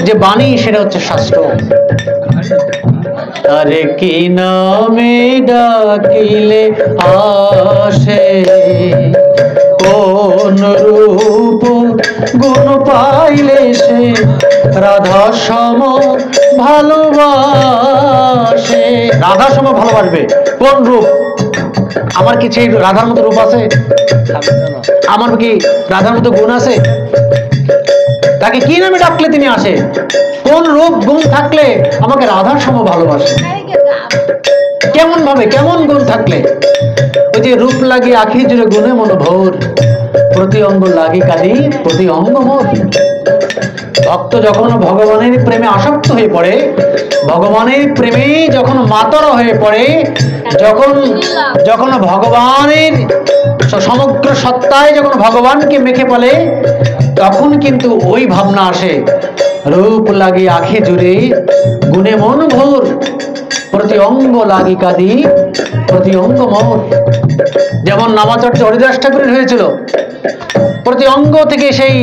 যে বাণী, সেটা হচ্ছে শাস্ত্র। আরে কি নামে ডাকিলে আসে, কোন রূপ গুণ পাইলে সে, রাধা সম ভালোবাসে। রাধা সম ভালোবাসবে কোন রূপ? আমার কি সেই রাধার মতো রূপ আছে? আমার কি রাধার মতো গুণ আছে? তাকে কি নামে ডাকলে তিনি আসে? কোন রূপ গুণ থাকলে আমাকে রাধার সম ভালোবাসে? কেমন ভাবে, কেমন গুণ থাকলে? ওই যে রূপ লাগি আখি জুড়ে গুণে মনোভোর, প্রতি অঙ্গ লাগি কাঁদি প্রতি অঙ্গ মোর। ভক্ত যখন ভগবানের প্রেমে আসক্ত হয়ে পড়ে, ভগবানের প্রেমে যখন মাতর হয়ে পড়ে, যখন ভগবানের সমগ্র সত্তায় যখন ভগবানকে মেখে পড়ে, তখন কিন্তু ওই ভাবনা আসে, রূপ লাগি আখি জুড়ে গুণে মন ভোর, প্রতি অঙ্গ লাগি কাঁদি প্রতি অঙ্গ মোর। যেমন নামাচর্য হরিদাস ঠাকুরের হয়েছিল, প্রতি অঙ্গ থেকে সেই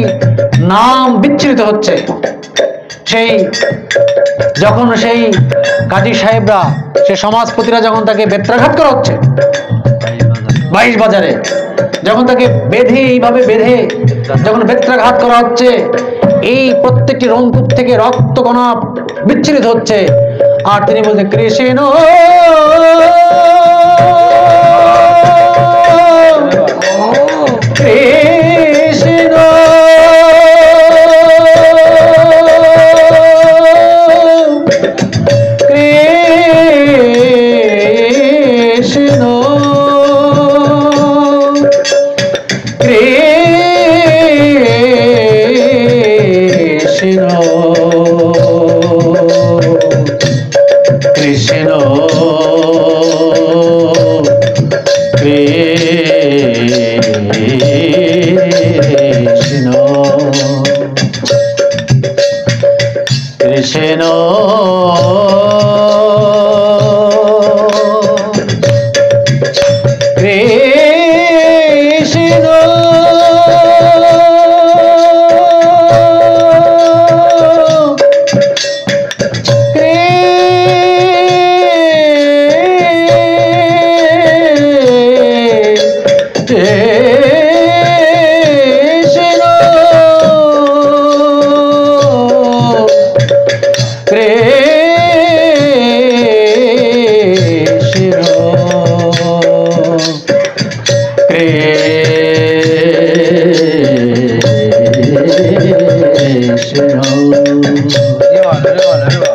নাম বিচ্ছুরিত হচ্ছে। সেই যখন সেই কাজী সাহেবরা, সে সমাজপতিরা যখন তাকে বেত্রাঘাত করা হচ্ছে 22 বাজারে, যখন তাকে বেঁধে, এইভাবে বেঁধে যখন বেত্রাঘাত করা হচ্ছে, এই প্রত্যেকটি রংকূপ থেকে রক্ত কণা বিচ্ছুরিত হচ্ছে, আর তিনি বলছেন কৃষ্ণ কৃষ্ণ কৃষ্ণ কৃষ্ণ কৃষ্ণ কৃষ্ণ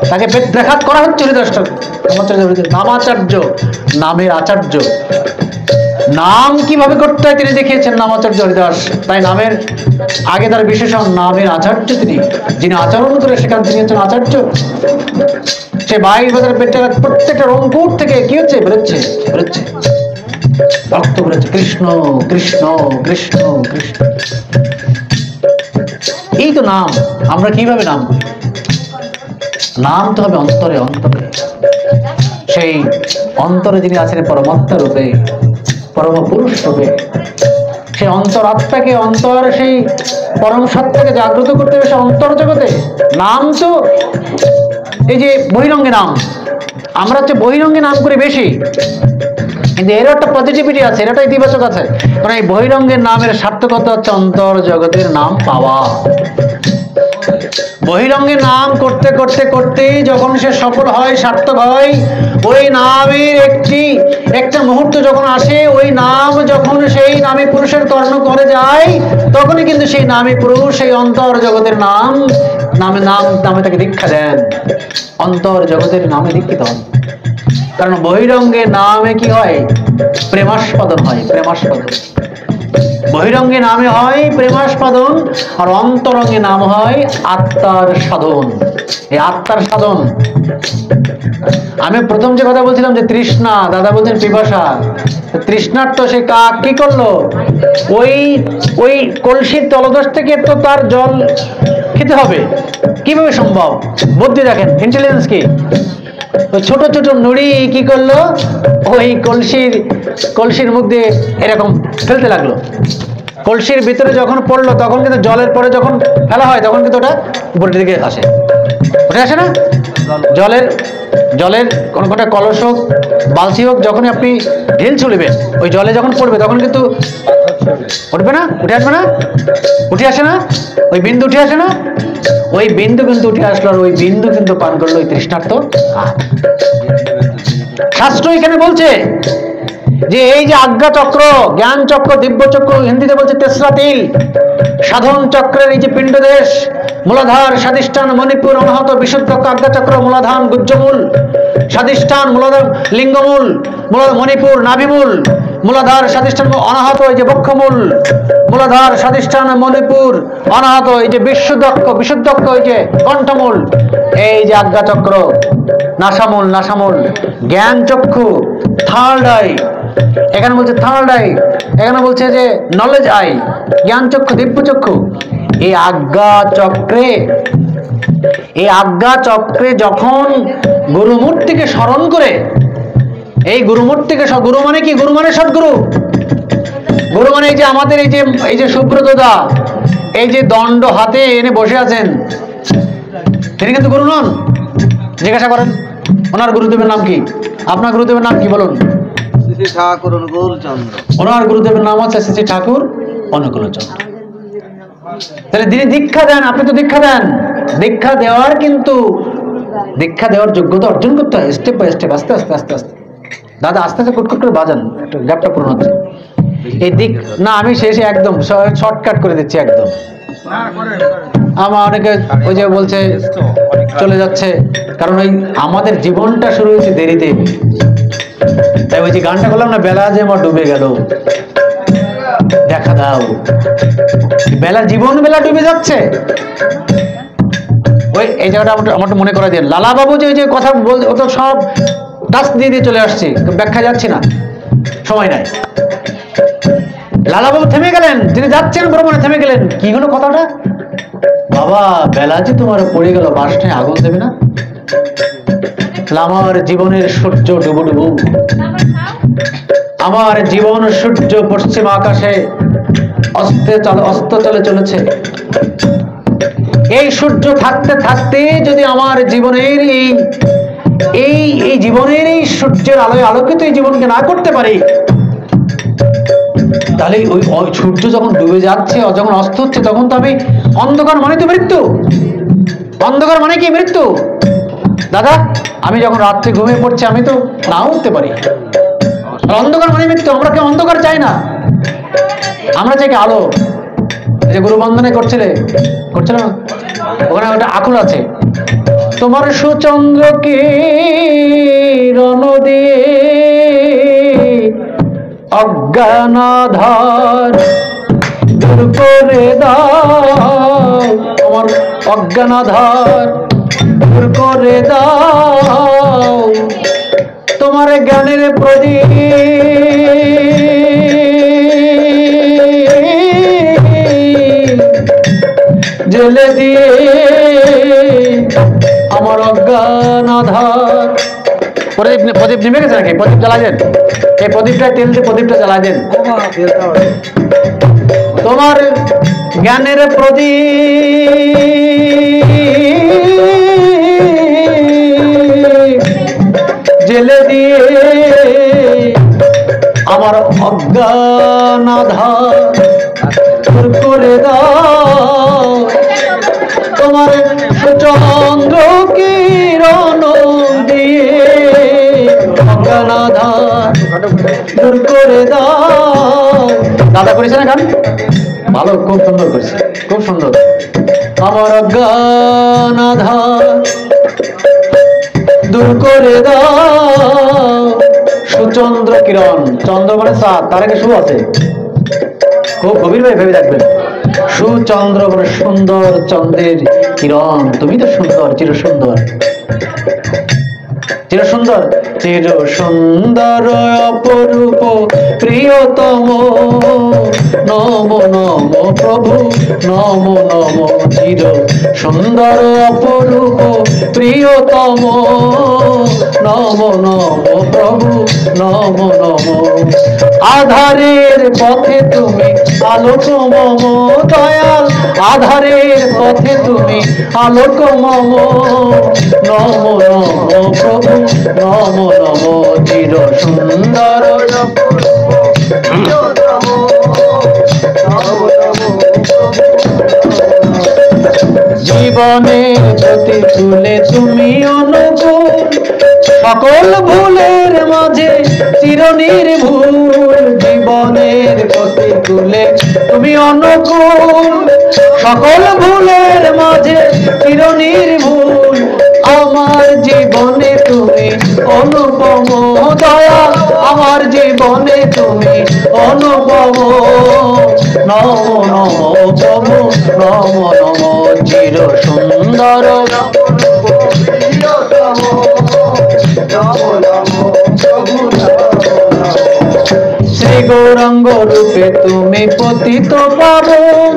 তাকে বেত্রাঘাত করা হচ্ছে হরিদাস ঠাকুর। নামাচার্য, নামের আচার্য। নাম কিভাবে করতে হয় তিনি দেখিয়েছেন নামাচার্য হরিদাস। তাই নামের আগে তার বিশেষণ নামের আচার্য তিনি, যিনি আচরণ করে সেখান তিনি হচ্ছেন আচার্য। সে 22 বছরের বেত্রাঘাত প্রত্যেকটা রংপুর থেকে কি হচ্ছে বেরোচ্ছে, বেরোচ্ছে রক্ত বেরোচ্ছে, কৃষ্ণ কৃষ্ণ কৃষ্ণ কৃষ্ণ। এই তো নাম। আমরা কিভাবে নাম করি? নাম তো হবে অন্তরে, অন্তরে। সেই অন্তরে যিনি আছেন পরমাত্মা রূপে, পরম পুরুষ রূপে, সেই অন্তরাত্মাকে, অন্তর সেই পরম সত্তাকে জাগ্রত করতে হবে সে অন্তর জগতে। নাম তো এই যে বহিরঙ্গে নাম, আমরা হচ্ছে বহিরঙ্গে নাম করি বেশি, কিন্তু এর একটা পজিটিভিটি আছে, এর একটা ইতিবাচক আছে। কারণ এই বহিরঙ্গের নামের সার্থকতা হচ্ছে অন্তর জগতের নাম পাওয়া। বহিরঙ্গে নাম করতে করতে করতেই যখন সে সফল হয়, সার্থক হয়, ওই নামের একটা মুহূর্ত যখন আসে, ওই নাম যখন সেই নামে পুরুষের কর্ণ করে যায়, তখনই কিন্তু সেই নামে পুরুষ সেই অন্তর জগতের নামে তাকে দীক্ষা দেন, অন্তর জগতের নামে দীক্ষিত হন। কারণ বহিরঙ্গে নামে কি হয়? প্রেমাস্পদন হয়, প্রেমাস্পদন। বহিরঙ্গে নামে হয় প্রেমাস্পদন, আর অন্তরঙ্গে নাম হয় আত্মার সাধন। এই আত্মার সাধন, আমি প্রথম যে কথা বলছিলাম যে তৃষ্ণা, দাদা বলছেন পিপাসা। তৃষ্ণার তো সে কাক কি করলো? ওই কলসির তলদেশ থেকে তো তার জল খেতে হবে, কিভাবে সম্ভব? বুদ্ধি দেখেন, ইন্টেলিজেন্স কি। ছোট ছোট নুড়ি কি করলো? ওই কলসির মধ্যে এরকম ফেলতে লাগলো। কলসির ভিতরে যখন পড়লো তখন কিন্তু জলের পরে যখন ফেলা হয় তখন কিন্তু ওটা উপরের দিকে আসে, উঠে আসে না? জলের কোনো একটা কলস হোক, বালতি হোক, যখনই আপনি ঢিল ছুড়বেন ওই জলে যখন পড়বে তখন কিন্তু উঠবে না, উঠে আসবে না, উঠে আসে না? ওই বিন্দু উঠে আসে না? ওই বিন্দু কিন্তু উঠে আসলো, আর ওই বিন্দু কিন্তু পান করলো ওই তৃষ্ণার্ত। শাস্ত্র এখানে বলছে যে এই যে আজ্ঞা চক্র, জ্ঞান চক্র, দিব্য চক্র, হিন্দিতে বলছে তেসরা তিল, সাধন চক্রের এই যে পিণ্ডদেশ, মূলাধার, স্বাধিষ্ঠান, মণিপুর, অনাহত, বিশুদ্ধ, আজ্ঞা চক্র, মূলাধান, গুজ্জমূল, স্বাধিষ্ঠান, মূলাধার, লিঙ্গমূল, মণিপুর, নাভিমূল, মূলাধার, স্বাধিষ্ঠান, অনাহত, এই যে বক্ষমূল, মূলাধার, স্বাধিষ্ঠান, মণিপুর, অনাহত, এই যে বিশুদ্ধক্ষ, এই যে কণ্ঠমূল, এই যে আজ্ঞা চক্র, নাসামূল, জ্ঞান চক্ষু, থার্ড আই, এখানে বলছে থার্ড আই, এখানে বলছে যে নলেজ আই, জ্ঞান চক্ষু, দিব্য চক্ষু। এই আজ্ঞা চক্রে যখন গুরুমূর্তিকে স্মরণ করে, এই গুরুমূর্তিকে, গুরু মানে কি? গুরু মানে সদ্গুরু। গুরু মানে এই যে আমাদের এই যে সুব্রত দা, এই যে দণ্ড হাতে এনে বসে আছেন, তিনি কিন্তু গুরু নন। জিজ্ঞাসা করেন ওনার গুরুদেবের নাম কি? আপনার গুরুদেবের নাম কি বলুন? শ্রী ঠাকুর অনুকূল চন্দ্র। ওনার গুরুদেবের নাম হচ্ছে শ্রী ঠাকুর অনুকূল চন্দ্র। তাহলে যিনি দীক্ষা দেন, আপনি তো দীক্ষা দেন, দীক্ষা দেওয়ার যোগ্যতা অর্জন করতে হয় স্টেপ বাই স্টেপ, আস্তে আস্তে আস্তে আস্তে। দাদা আস্তে আস্তে কুটকুট করে বাজান, একটু গ্যাপটা পূরণ হচ্ছে। এই না, আমি শেষে একদম শর্টকাট করে দিচ্ছি একদম। আমার অনেকে ওই যে বলছে চলে যাচ্ছে, কারণ ওই আমাদের জীবনটা শুরু হয়েছে দেরিতে। তাই ওই যে গানটা করলাম না, বেলা যে আমার ডুবে গেল, দেখা দাও, বেলা ডুবে যাচ্ছে। ওই এই জায়গাটা আমার মনে করা দিয়ে, লালা বাবু যে কথা বল, ও তো সব টাচ দিয়ে চলে আসছে, ব্যাখ্যা যাচ্ছি না, সময় নাই। লালাবাবু থেমে গেলেন, তিনি যাচ্ছেন ভ্রমণে, থেমে গেলেন। কি হলো কথাটা? বাবা বেলা যে তোমার পড়ে গেল, বাসটায় আগুন দেবে না? আমার জীবনের সূর্য ডুবু, আমার জীবন সূর্য পশ্চিম আকাশে অস্ত চলে চলেছে। এই সূর্য থাকতে থাকতে যদি আমার জীবনের এই জীবনের এই সূর্যের আলোয় আলোকিত এই জীবনকে না করতে পারি, তাহলে ওই সূর্য যখন ডুবে যাচ্ছে, যখন অস্ত হচ্ছে, তখন তো আমি অন্ধকার মানে তো মৃত্যু। অন্ধকার মানে কি? মৃত্যু। দাদা আমি যখন রাত্রে ঘুমিয়ে পড়ছি, আমি তো নাও উঠতে পারি। অন্ধকার মানে মৃত্যু। আমরা কেউ অন্ধকার চাই না, আমরা চাই কি? আলো। যে গুরু বন্দনে করছিল না, ওখানে ওটা আকুল আছে, তোমার সুচন্দ্র কিরণ দিয়ে অজ্ঞানাধার দূর করে দাও, আমার অজ্ঞানাধার দূর করে দাও, তোমার জ্ঞানের প্রদীপ জেলে দিয়ে আমার অজ্ঞানাধার। প্রদীপ নিভে গেছে নাকি? প্রদীপ জ্বালা দেন, এই প্রদীপটা তেল দিয়ে প্রদীপটা জ্বালা দেন। তোমার জ্ঞানের প্রদীপ জেলে দিয়ে আমার অজ্ঞানাধার দূর করে দাও, তোমার সুচন্দ্র কিরণ দিয়ে অজ্ঞানাধার দূর করে দাও। দাদা করেছে না গান? ভালো, খুব সুন্দর করেছে, খুব সুন্দর। আমার অজ্ঞানাধার দূর করে দাও, সুচন্দ্র কিরণ, চন্দ্র মানে চাঁদ, তার আগে সু আছে, খুব গভীরভাবে ভেবে দেখবেন। সুচন্দ্র মানে সুন্দর চন্দ্রের কিরণ, তুমি তো সুন্দর, চির সুন্দর, চির সুন্দর, চির সুন্দর অপরূপ প্রিয়তম, নম নম প্রভু নম নম, চির সুন্দর অপরূপ প্রিয়তম, নম নম প্রভু নম নম। আধারের পথে তুমি আলোক মম দয়াল, আধারের পথে তুমি আলোক মম, নম নম প্রভু নম নম, চির সুন্দর জীবনের প্রতি তুলে তুমি অনুকূল, সকল ভুলের মাঝে চিরনির্ভুল, জীবনের প্রতি তুলে তুমি অনুকূল, সকল ভুলের মাঝে চিরনির্ভুল, আমার জীবনে তুমি অনুপম দয়া, আমার জীবনে তুমি অনুপম, নম নম প্রভু নম নম, চির সুন্দর শ্রী গৌরাঙ্গ রূপে তুমি পতিত পাবন,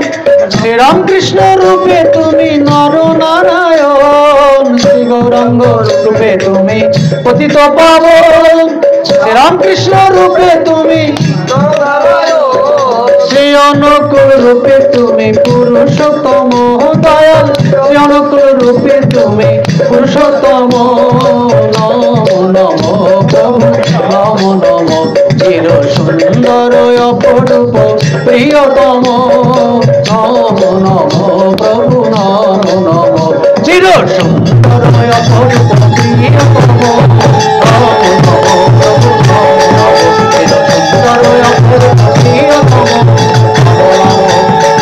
শ্রীরামকৃষ্ণ রূপে তুমি নর নারায়ণ, শ্রী গৌরাঙ্গ রূপে তুমি পতিত পাবন, শ্রীরামকৃষ্ণ রূপে তুমি শ্রী অনুকূল রূপে তুমি পুরুষোত্তম দয়াল, শ্রী অনুকূল রূপে তুমি পুরুষোত্তম, নম নম প্রভু নম নম, চির সুন্দর অপরূপ প্রিয়তম, নম নম প্রভু নম নম, চির সুন্দর অপরূপ প্রিয়তম, নম নম প্রভু নম নম, চির সুন্দর অপরূপ প্রিয়তম,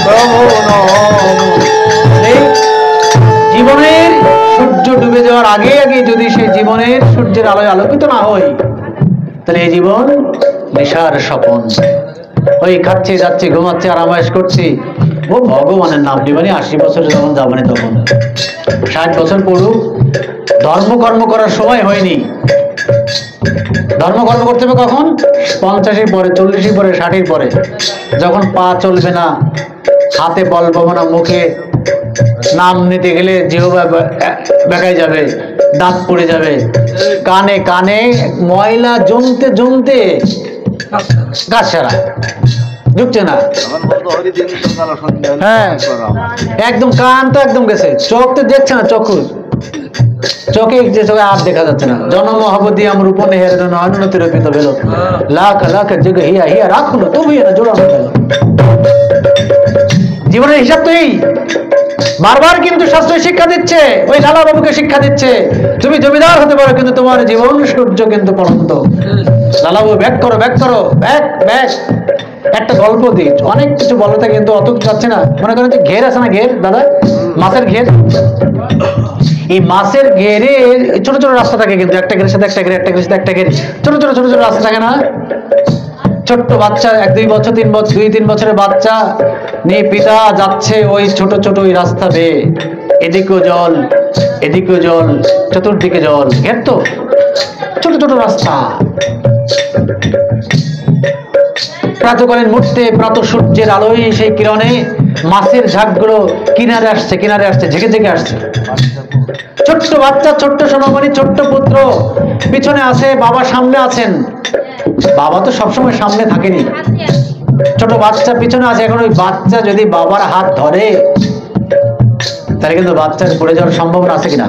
প্রভু নম। জীবনের সূর্য ডুবে যাওয়ার আগে আগে যদি সেই জীবনের সূর্যের আলোয় আলোকিত না হয়, তাহলে এই জীবন নেশার স্বপন, ওই খাচ্ছে যাচ্ছে ঘুমাচ্ছে আরামায়েশ করছি, ও ভগবানের নাম নিবানি, 80 বছর যখন যাবানি তখন 60 বছর পড়ুক, ধর্মকর্ম করার সময় হয়নি। ধর্মকর্ম করতে হবে কখন? 50-এর পরে, 40-এর পরে, 60-এর পরে, যখন পা চলবে না, হাতে বল পাবো না, মুখে নাম নিতে গেলে জিহ্বা বেঁকাই যাবে, দাঁত পড়ে যাবে, কানে কানে ময়লা জমতে জমতে গাছ ছাড়া ঢুকছে না, হ্যাঁ একদম কানটা একদম গেছে, চোখ তো দেখছে না, চোখে যে চোখে আর দেখা যাচ্ছে না, জনম হবদি আমার উপনে হেরে অনুন্নতি রপিত বেল, লাখ লাখ যুগ হিয়া হিয়া রাখুন তবু না জোড়ানো গেল। জীবনের হিসাব তো এই, বারবার কিন্তু শাস্ত্র শিক্ষা দিচ্ছে, ওই লালা বাবুকে শিক্ষা দিচ্ছে, তুমি জমিদার হতে পারো কিন্তু তোমার জীবন সূর্য কিন্তু পড়ন্ত। লালা বাবু ব্যাক করো, ব্যাক করো, ব্যাক ব্যাক। একটা গল্প দিই, অনেক কিছু বলতে কিন্তু অত যাচ্ছে না, মনে করেন যে ঘের আছে না, ঘের দাদা, মাছের ঘের, এই মাছের ঘেরে ছোট ছোট রাস্তা থাকে, কিন্তু একটা ঘেরের সাথে একটা ঘেরে, একটা ঘেরের সাথে একটা ঘেরে, ছোট ছোট ছোট ছোট রাস্তা থাকে না? ছোট্ট বাচ্চা 1-2 বছর 2-3 বছরের বাচ্চা নিয়ে পিতা যাচ্ছে ওই ছোট ছোট ওই রাস্তা বেয়ে, এদিকেও জল এদিকেও জল, চতুর্দিকে জল, ঘের তো ছোট ছোট রাস্তা। প্রাতকালীন মুহূর্তে প্রাত সূর্যের আলোয় সেই কিরণে মাছের ঝাঁকগুলো কিনারে আসছে, কিনারে আসছে, ঝেঁকে ঝেঁকে আসছে। ছোট্ট বাচ্চা, ছোট্ট সোনামণি, ছোট্ট পুত্র পিছনে আছে, বাবা সামনে আছেন। বাবা তো সবসময় সামনে থাকেনি, ছোট বাচ্চা পিছনে আছে। এখন ওই বাচ্চা যদি বাবার হাত ধরে তাহলে কিন্তু বাচ্চার পড়ে যাওয়ার সম্ভাবনা আছে কিনা?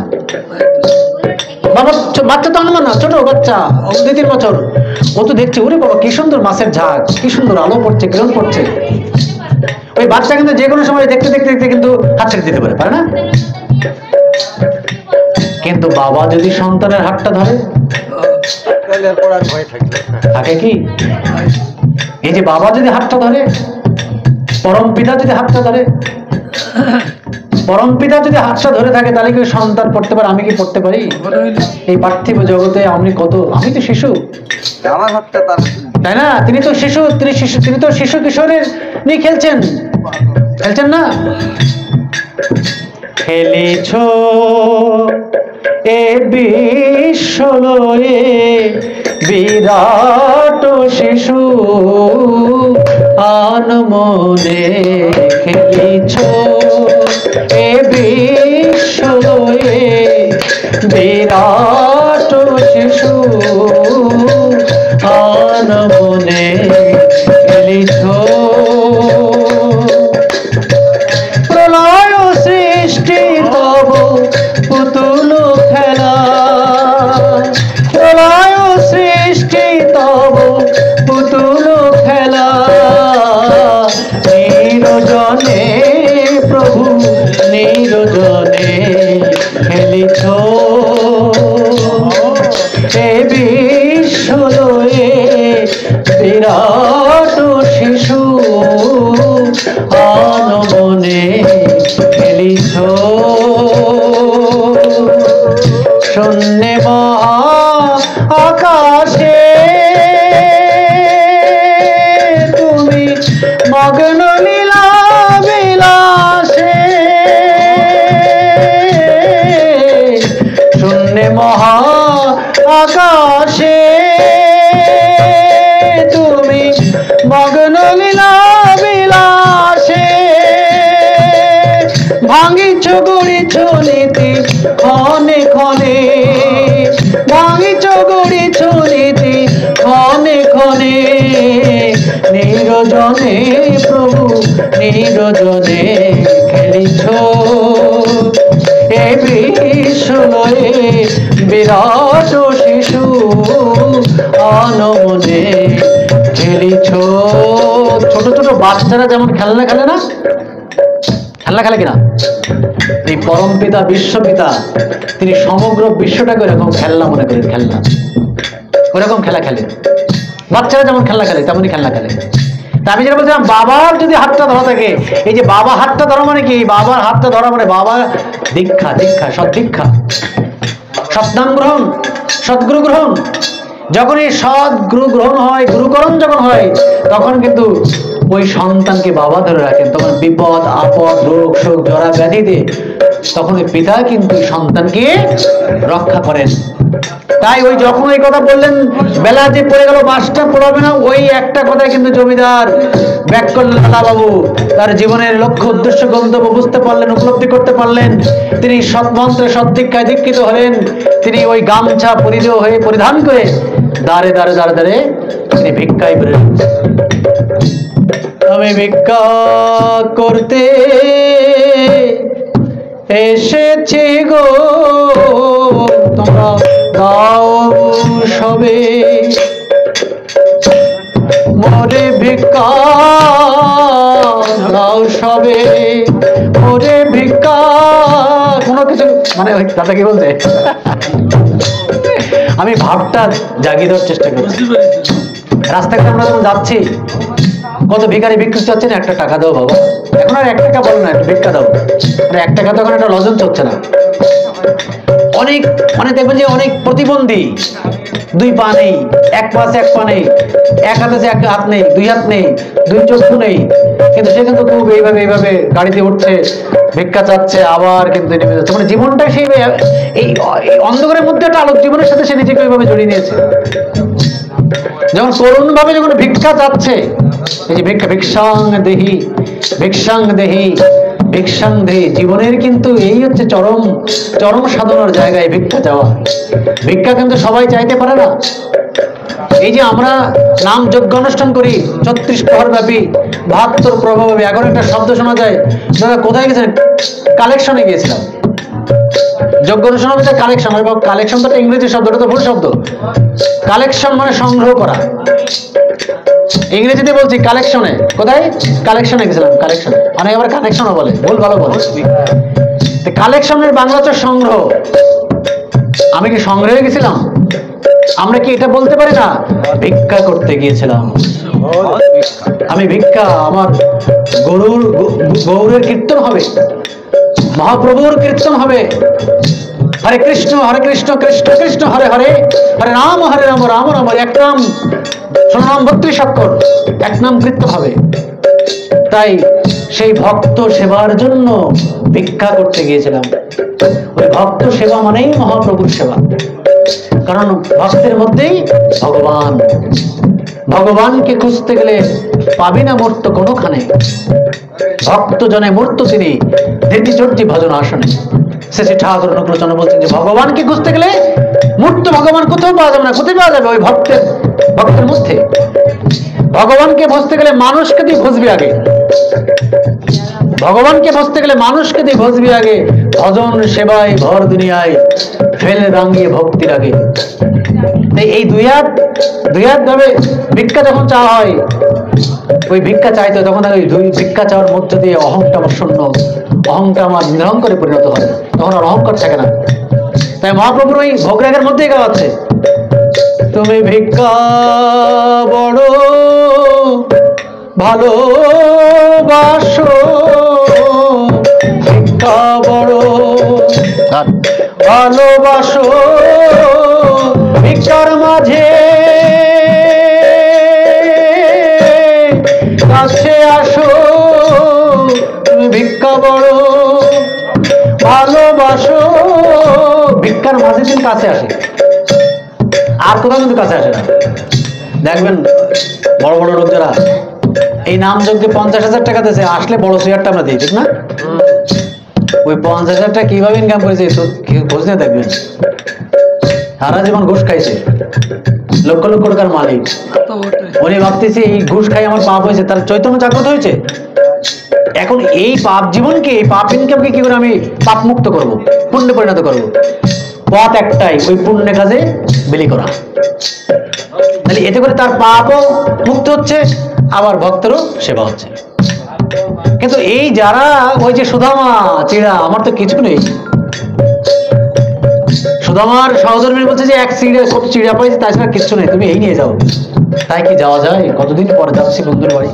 বাবা বাচ্চা তো আমার না, ছোট বাচ্চা 2-3 বছর, ও তো দেখছে ওরে বাবা কি সুন্দর মাছের ঝাঁক, কি সুন্দর আলো পড়ছে, কিরণ পড়ছে। ওই বাচ্চা কিন্তু যে কোনো সময় দেখতে দেখতে দেখতে কিন্তু হাত ছেড়ে দিতে পারে না? কিন্তু বাবা যদি সন্তানের হাতটা ধরে থাকে কি? এই যে বাবা যদি হাতটা ধরে, পরম পিতা যদি হাতটা ধরে, পরম পিতা যদি হাতটা ধরে থাকে, তাহলে কি সন্তান পড়তে পারে? আমি কি পড়তে পারি? এই পার্থিব জগতে আমি তো শিশু, তাই না? তিনি তো শিশু, তিনি তো শিশু কিশোরের নিয়ে খেলছেন না? খেলিছ এ বিশ্বলয়ে বিরাট শিশু আনমনে, খেলিছ এ বিশ্বলয়ে বিরাট শিশু আনমনে, খেলিছ প্রলয় সৃষ্টি তব পুতুল খেলা, প্রলয় সৃষ্টি তব পুতুল খেলা, নিরজনে প্রভু নিরজনে খেলিছ এ বিশ্বলয়ে বিরাট শিশু আনমনে, খেলিছ শূন্যে মহা আকাশে তুমি মগ্ন লীলা বিলাসে, শূন্যে মহা আকাশে তুমি মগ্ন লীলা বিলাসে, ভাঙিছ গড়িছ নীতি ক্ষণে ক্ষণে, ভাঙিছ গড়িছ নীতি ক্ষণে ক্ষণে, নিরজনে প্রভু নিরজনে খেলিছ এ বিশ্বলয়ে বিরাট শিশু আনমনে, খেলিছ। ছোট ছোট বাচ্চারা যেমন খেলনা খেলে না, খেলনা খেলে কিনা? এই পরম পিতা বিশ্বপিতা তিনি সমগ্র বিশ্বটাকে এরকম খেলনা মনে করেন, খেলনা ওরকম খেলা খেলে। বাচ্চারা যেমন খেলনা খেলে তেমনই খেলনা খেলে। তা আমি যেটা বলছিলাম, বাবার যদি হাতটা ধরা থাকে, এই যে বাবা হাতটা ধরা মানে কি? বাবার হাতটা ধরা মানে বাবা দীক্ষা, দীক্ষা সদ্দীক্ষা, সৎনাম গ্রহণ, সদ্গুরু গ্রহণ। যখন এই সদ্গুরু গ্রহণ হয়, গুরুকরণ যখন হয়, তখন কিন্তু ওই সন্তানকে বাবা ধরে রাখেন। তখন বিপদ আপদ রোগ শোক জরা ব্যাধিতে তখন ওই পিতা কিন্তু সন্তানকে রক্ষা করেন। তাই ওই যখন ওই কথা বললেন বেলা যে পড়ে গেল মাসটা পড়াবে না, ওই একটা কথাই কিন্তু জমিদার ব্যাক করলেন। লালাবাবু তার জীবনের লক্ষ্য উদ্দেশ্য গন্তব্য বুঝতে পারলেন, উপলব্ধি করতে পারলেন। তিনি সৎমন্ত্রে সদ্দীক্ষায় দীক্ষিত হলেন। তিনি ওই গামছা পরিধেয় হয়ে পরিধান করে দাঁড়ে দাঁড়ে দাঁড়ে দাঁড়ে তিনি ভিক্ষায় বেরোলেন। আমি ভিক্ষা করতে এসেছি গো, তোমরা দাও সবে মোরে ভিক্ষা দাও সবে, মোরে ভিক্ষা। কোনো কিছু মানে ওই দাদা কি বলছে, আমি ভাবটা জাগিয়ে দেওয়ার চেষ্টা করছি। রাস্তাঘাটে আমরা যখন যাচ্ছি কত ভিখারি ভিক্ষুক চাচ্ছেন, একটা টাকা দাও বাবা। এখন আর 1 টাকা বলো না, একটু ভিক্ষা দাও। 1 টাকা তো এখন একটা লজেন্স হচ্ছে না। অনেক মানে দেখবেন যে অনেক প্রতিবন্ধী, 2 পা নেই, 1 পা আছে 1 পা নেই, 1 হাত আছে 1 হাত নেই, 2 হাত নেই, 2 চক্ষু নেই, কিন্তু সে কিন্তু খুব এইভাবে গাড়িতে উঠছে, ভিক্ষা চাচ্ছে, আবার কিন্তু নেমে যাচ্ছে। মানে জীবনটা সেই এই অন্ধকারের মধ্যে একটা আলোক জীবনের সাথে সে নিজেকে ওইভাবে জড়িয়ে নিয়েছে। যখন করুণ ভাবে যখন ভিক্ষা চাচ্ছে, এই যে ভিক্ষাং দেহি ভিক্ষাং দেহি ভিক্ষাং দেহি, জীবনের কিন্তু এই হচ্ছে চরম সাধনার জায়গায় ভিক্ষা চাওয়া। ভিক্ষা কিন্তু সবাই চাইতে পারে না। এই যে আমরা নাম যজ্ঞ অনুষ্ঠান করি 36 প্রহর ব্যাপী, 72 প্রভাবী, এখন একটা শব্দ শোনা যায়, দাদা কোথায় গেছেন? কালেকশনে গিয়েছিলাম। যজ্ঞ অনুষ্ঠান হচ্ছে কালেকশন, কালেকশন তো ইংরেজি শব্দ, ওটা তো ভুল শব্দ। কালেকশন মানে সংগ্রহ করা, ইংরেজিতে বলছি কালেকশনে। কোথায়? কালেকশনে গেছিলাম, কালেকশনে। অনেক আবার কানেকশনও বলে, ভুল ভালো বলে। কালেকশনের বাংলা হচ্ছে সংগ্রহ। আমি কি সংগ্রহে গেছিলাম? আমরা কি এটা বলতে পারি না? ভিক্ষা করতে গিয়েছিলাম আমি। ভিক্ষা, আমার গৌরের কীর্তন হবে, মহাপ্রভুর কীর্তন হবে, হরে কৃষ্ণ কৃষ্ণ কৃষ্ণ হরে হরে, হরে রাম রাম রাম, এক নাম সোনাম ভক্তি স্বাক্ষর, এক নাম কীর্তন হবে। তাই সেই ভক্ত সেবার জন্য ভিক্ষা করতে গিয়েছিলাম। ওই ভক্ত সেবা মানেই মহাপ্রভুর সেবা, কারণ ভক্তের মধ্যেই ভগবান। ভগবানকে খুঁজতে গেলে পাবি না মূর্ত কোনোখানে, ভক্ত জনে মূর্ত তিনি ধৃতি চর্যি ভজন আসনে। শ্রী ঠাকুর অনুগ্রহচন্দ্র বলছেন যে ভগবানকে খুঁজতে গেলে মূর্ত ভগবান কোথাও পাওয়া যাবে না। কোথায় পাওয়া যাবে? ওই ভক্তের মধ্যে। ভগবানকে বুঝতে গেলে মানুষকে দিয়ে বুঝবি আগে, ভগবানকে বুঝতে গেলে মানুষকে দিয়ে বুঝবি আগে। ভজন সেবায় ভর দুনিয়ায় ফেলে রাঙিয়ে ভক্তির আগে। এই দুই হাত ভাবে ভিক্ষা যখন চাওয়া হয়, ওই ভিক্ষা চাইতো তখন ওই ভিক্ষা চাওয়ার মধ্য দিয়ে অহংটা আমার শূন্য, অহংটা আমার নিরঙ্কারে পরিণত হয়, তখন আর অহংকার থাকে না। তাই মহাপ্রভুর ওই ভোগরাগের মধ্যেই গাওয়াচ্ছে, তুমি ভিক্ষা বড় ভালোবাসো, ভিক্ষা বড় ভালোবাসো, ভিক্ষার মাঝে কাছে আসো, তুমি ভিক্ষা বড় ভালোবাসো। ভিক্ষার মাঝে দিন কাছে আসে, আর কোথাও কিন্তু কাছে আসে না। দেখবেন বড় বড় লোক যারা এই নাম যজ্ঞে 50,000 টাকা দিয়েছে, আসলে বড় চেয়ারটা আমরা দিই, ঠিক না? ওই 50,000 টাকা কিভাবে ইনকাম করেছে খোঁজ নিয়ে দেখবেন। সারা জীবন ঘুষ খাইছে, লক্ষ লক্ষ টাকার মালিক। উনি ভাবতেছে এই ঘুষ খাই আমার পাপ হয়েছে, তার চৈতন্য জাগ্রত হয়েছে। এখন এই পাপ জীবনকে, এই পাপ ইনকামকে কি করে আমি পাপ মুক্ত করব, পুণ্যে পরিণত করব? পথ একটাই, ওই পুণ্যে কাজে বিলি করা। তাহলে এতে করে তার পাপও মুক্ত হচ্ছে, আবার ভক্তেরও সেবা হচ্ছে। কিন্তু এই যারা ওই যে সুদামা চিড়া, আমার তো কিছু নেই, সুদামার সহধর্মী বলছে যে এক চিড়া পাইছে, তাছাড়া কিচ্ছু নেই, তুমি এই নিয়ে যাও। তাই কি যাওয়া যায়? কতদিন পরে যাচ্ছি বন্ধুর বাড়ি,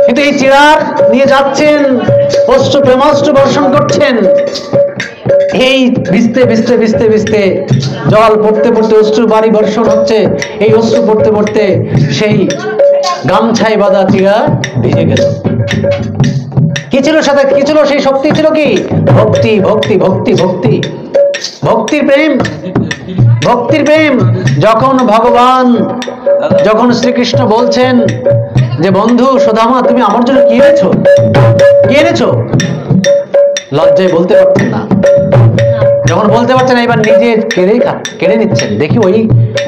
কিন্তু এই চিড়ার নিয়ে যাচ্ছেন, অশ্রু প্রেমাস্ত্র বর্ষণ করছেন। এই ভিজতে ভিজতে ভিজতে ভিজতে জল পড়তে পড়তে অশ্রু বাড়ি বর্ষণ হচ্ছে। এই অশ্রু পড়তে পড়তে সেই গামছাই বাঁধা চিড়া ভিজে গেল। কি ছিল সাথে? কি ছিল? সেই শক্তি ছিল কি? ভক্তি ভক্তি ভক্তি ভক্তি, ভক্তির প্রেম, ভক্তির প্রেম। যখন ভগবান, যখন শ্রীকৃষ্ণ বলছেন যে বন্ধু সুদামা তুমি আমার জন্য কি এনেছো, কি এনেছো, লজ্জায় বলতে পারতেন না। যখন বলতে পারছেন না, এবার নিজে কেড়ে নিচ্ছেন। দেখি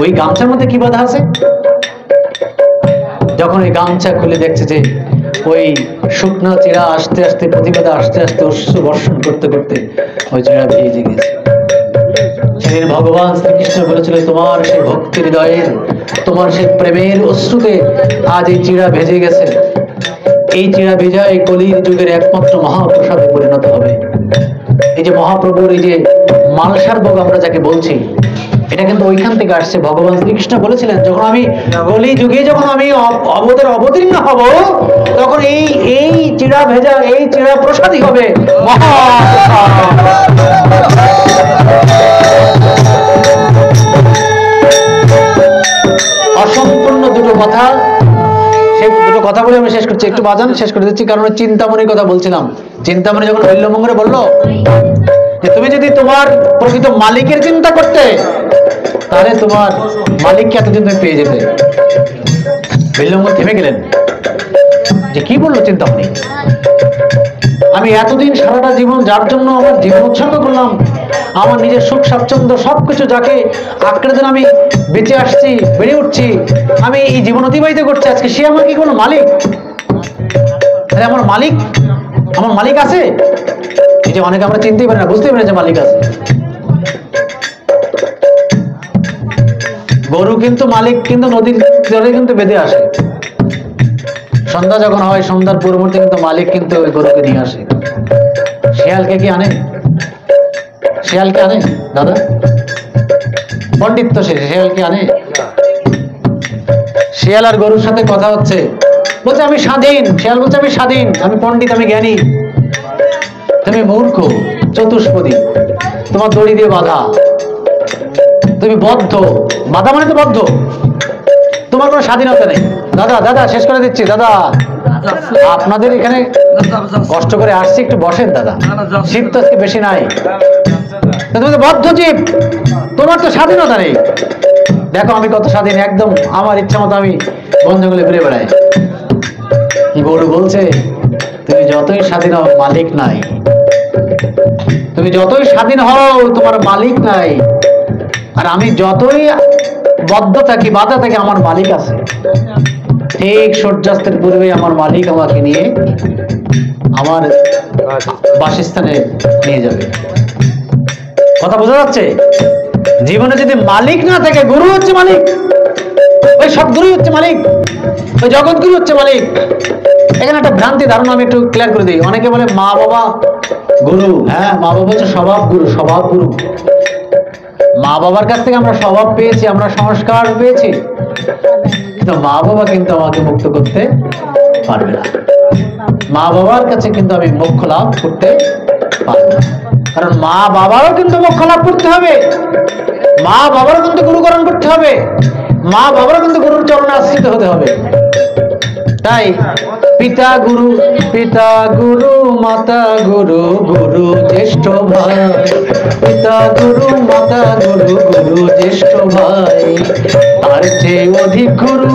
ওই গামছার মধ্যে কি বাধা আছে। যখন ওই গামছা খুলে দেখছে যে ওই শুকনো চিড়া আস্তে আস্তে, প্রতিবাদে আস্তে আস্তে অশ্রু বর্ষণ করতে করতে ওই চিড়া ভিজে গেছে। সেদিন ভগবান শ্রীকৃষ্ণ বলেছিল তোমার সেই ভক্তি হৃদয়ের, তোমার সেই প্রেমের অশ্রুতে আজ এই চিড়া ভেজে গেছে। এই চিড়া ভেজা এই কলির যুগের একমাত্র মহাপ্রসাদে পরিণত হবে। এই যে মহাপ্রভুর এই যে মালসার ভোগ আমরা যাকে বলছি, এটা কিন্তু ওইখান থেকে আসছে। ভগবান শ্রীকৃষ্ণ বলেছিলেন, যখন আমি কলি যুগে যখন আমি অবতীর্ণ হব, তখন এই চিড়া ভেজা, এই চিড়া প্রসাদই হবে অসম্পূর্ণ দুটো কথা, সেই দুটো কথা বলে আমি শেষ করছি। একটু বাজান, শেষ করে দিচ্ছি, কারণ চিন্তামণির কথা বলছিলাম। চিন্তামণি যখন বিল্বমঙ্গলে বললো যে তুমি যদি তোমার প্রকৃত মালিকের চিন্তা করতে, তাহলে তোমার মালিককে এতদিন তুমি পেয়ে যেতে। বিল্বমঙ্গল থেমে গেলেন যে কি বললো চিন্তামণি, আমি এতদিন সারাটা জীবন যার জন্য আমার জীবন উৎসর্গ করলাম, আমার নিজের সুখ স্বাচ্ছন্দ্য সবকিছু যাকে আঁকড়ে ধরে আমি বেঁচে আসছি, বেড়ে উঠছি, আমি এই জীবন অতিবাহিত করছি, আজকে সে আমার কি কোনো মালিক? তাহলে আমার মালিক আছে? এই যে অনেকে আমরা চিনতেই পারি না, বুঝতেই পারি যে মালিক আছে। গরু কিন্তু মালিক কিন্তু নদীর জলে কিন্তু বেঁধে আসে, সন্ধ্যা যখন হয় সন্ধ্যার পূর্ববর্তী কিন্তু মালিক কিন্তু ওই গরুকে নিয়ে আসে। শিয়ালকে কি আনে? শিয়ালকে আনে দাদা? পণ্ডিত তো সে, শিয়ালকে আনে? শিয়াল আর গরুর সাথে কথা হচ্ছে, বলছে আমি স্বাধীন। শিয়াল বলছে আমি স্বাধীন, আমি পণ্ডিত, আমি জ্ঞানী। তুমি মূর্খ, চতুষ্পদী, তোমার দড়ি দিয়ে বাঁধা, তুমি বদ্ধ। বাধা মানে তো বদ্ধ, তোমার কোনো স্বাধীনতা নেই। দাদা দাদা শেষ করে দিচ্ছি দাদা, আপনাদের এখানে কষ্ট করে আসছি, একটু বসেন দাদা, শীত তো আজকে বেশি নাই। তুমি তো বদ্ধ জীব, তোমার তো স্বাধীনতা নেই। দেখো আমি কত স্বাধীন, একদম আমার ইচ্ছা মতো আমি বন জঙ্গলে ঘুরে বেড়াই। গরু বলছে তুমি যতই স্বাধীন হও মালিক নাই, তুমি যতই স্বাধীন হও তোমার মালিক নাই, আর আমি যতই বদ্ধ থাকি, বাধা থাকি, আমার মালিক আছে। ঠিক সূর্যাস্তের পূর্বে আমার মালিক আমাকে নিয়ে আমার বাসস্থানে নিয়ে যাবে। কথা বোঝা যাচ্ছে? জীবনে যদি মালিক না থাকে, গুরু হচ্ছে মালিক, ওই সদ্গুরুই হচ্ছে মালিক, ওই জগৎগুরু হচ্ছে মালিক। এখানে একটা ভ্রান্তি ধারণা আমি একটু ক্লিয়ার করে দিই। অনেকে বলে মা বাবা গুরু। হ্যাঁ, মা বাবা হচ্ছে স্বভাব গুরু, স্বভাব গুরু। মা বাবার কাছ থেকে আমরা স্বভাব পেয়েছি, আমরা সংস্কার পেয়েছি, কিন্তু মা বাবা কিন্তু আমাকে মুক্ত করতে পারবে না। মা বাবার কাছে কিন্তু আমি মোক্ষ লাভ করতে পারবো না, কারণ মা বাবারও কিন্তু মোক্ষ লাভ করতে হবে, মা বাবারও কিন্তু গুরুকরণ করতে হবে, মা বাবারও কিন্তু গুরুর চরণে আশ্রিত হতে হবে। তাই পিতা গুরু মাতা গুরু, গুরু জ্যেষ্ঠ ভাই। পিতা গুরু মাতা গুরু, গুরু জ্যেষ্ঠ ভাই। তার চেয়ে অধিক গুরু,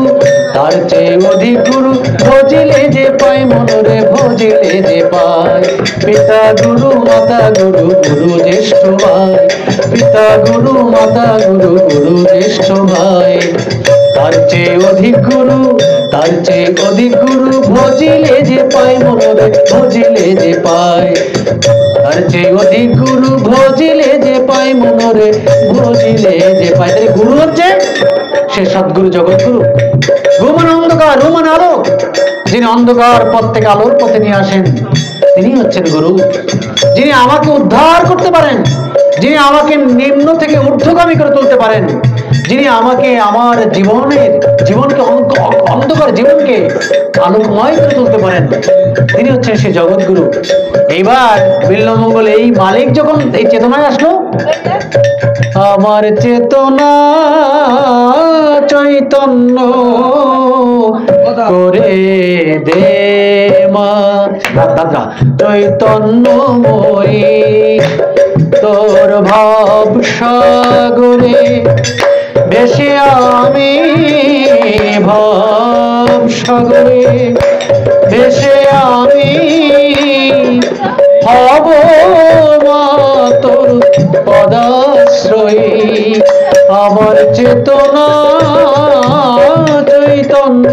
তার চেয়ে অধিক গুরু, ভজিলে যে পাই মনরে, ভজিলে যে পাই। পিতা গুরু মাতা গুরু, গুরু জ্যেষ্ঠ ভাই। পিতা গুরু মাতা গুরু, গুরু জ্যেষ্ঠ ভাই। তার চেয়ে অধিক গুরু, তার চেয়ে অধিক গুরু, ভজিলে যে পাই মনরে, ভজিলে যে পাই। তার চেয়ে অধিক গুরু, ভজিলে যে পাই মনরে, ভজিলে যে পাই। তাই গুরু হচ্ছে সে সদ্গুরু, জগৎগুরু। গুরু মানে অন্ধকার, রু মানে আলো। যিনি অন্ধকার পথ থেকে আলোর পথে নিয়ে আসেন, তিনি হচ্ছেন গুরু। যিনি আমাকে উদ্ধার করতে পারেন, যিনি আমাকে নিম্ন থেকে ঊর্ধ্বগামী করে তুলতে পারেন, যিনি আমাকে আমার জীবনকে অন্ধকার জীবনকে আলোকময় করে তুলতে পারেন, তিনি হচ্ছেন সেই জগৎগুরু। এইবার বিল্বমঙ্গল এই মালিক যখন এই চেতনায় আসলো, আমার চেতনা চৈতন্য করে দে মা, দাদা চৈতন্যময়ী, তোর ভাব সাগরে ভেসে আমি, ভাব সাগরে ভেসে আমি হব মা তোর পদাশ্রয়ী। আমার চেতনা চৈতন্য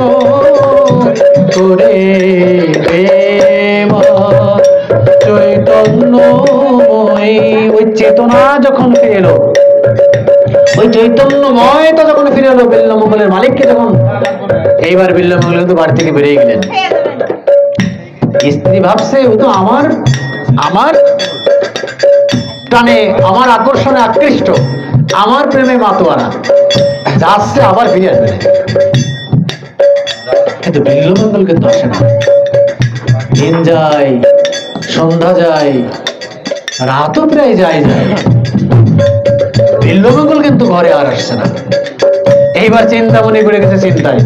করে দে মা, চৈতন্যময়ী। ওই চেতনা যখন ফিরে এলো, ওই চৈতন্যময় তো যখন ফিরে এলো বিল্বমঙ্গলের মালিককে যখন, এইবার বিল্বমঙ্গল কিন্তু বাড়ি থেকে বেরিয়ে গেলেন। স্ত্রী ভাবছে ও তো আমার টানে, আমার আকর্ষণে আকৃষ্ট, আমার প্রেমে মাতোয়ারা, যাচ্ছে আবার ফিরে আসবে। কিন্তু বিল্বমঙ্গল কিন্তু আসে না। দিন যায়, সন্ধ্যা যায়, রাতও প্রায় যায়, বিল্বমঙ্গল কিন্তু ঘরে আর আসছে না। এইবার চিন্তামণি পড়ে গেছে চিন্তায়।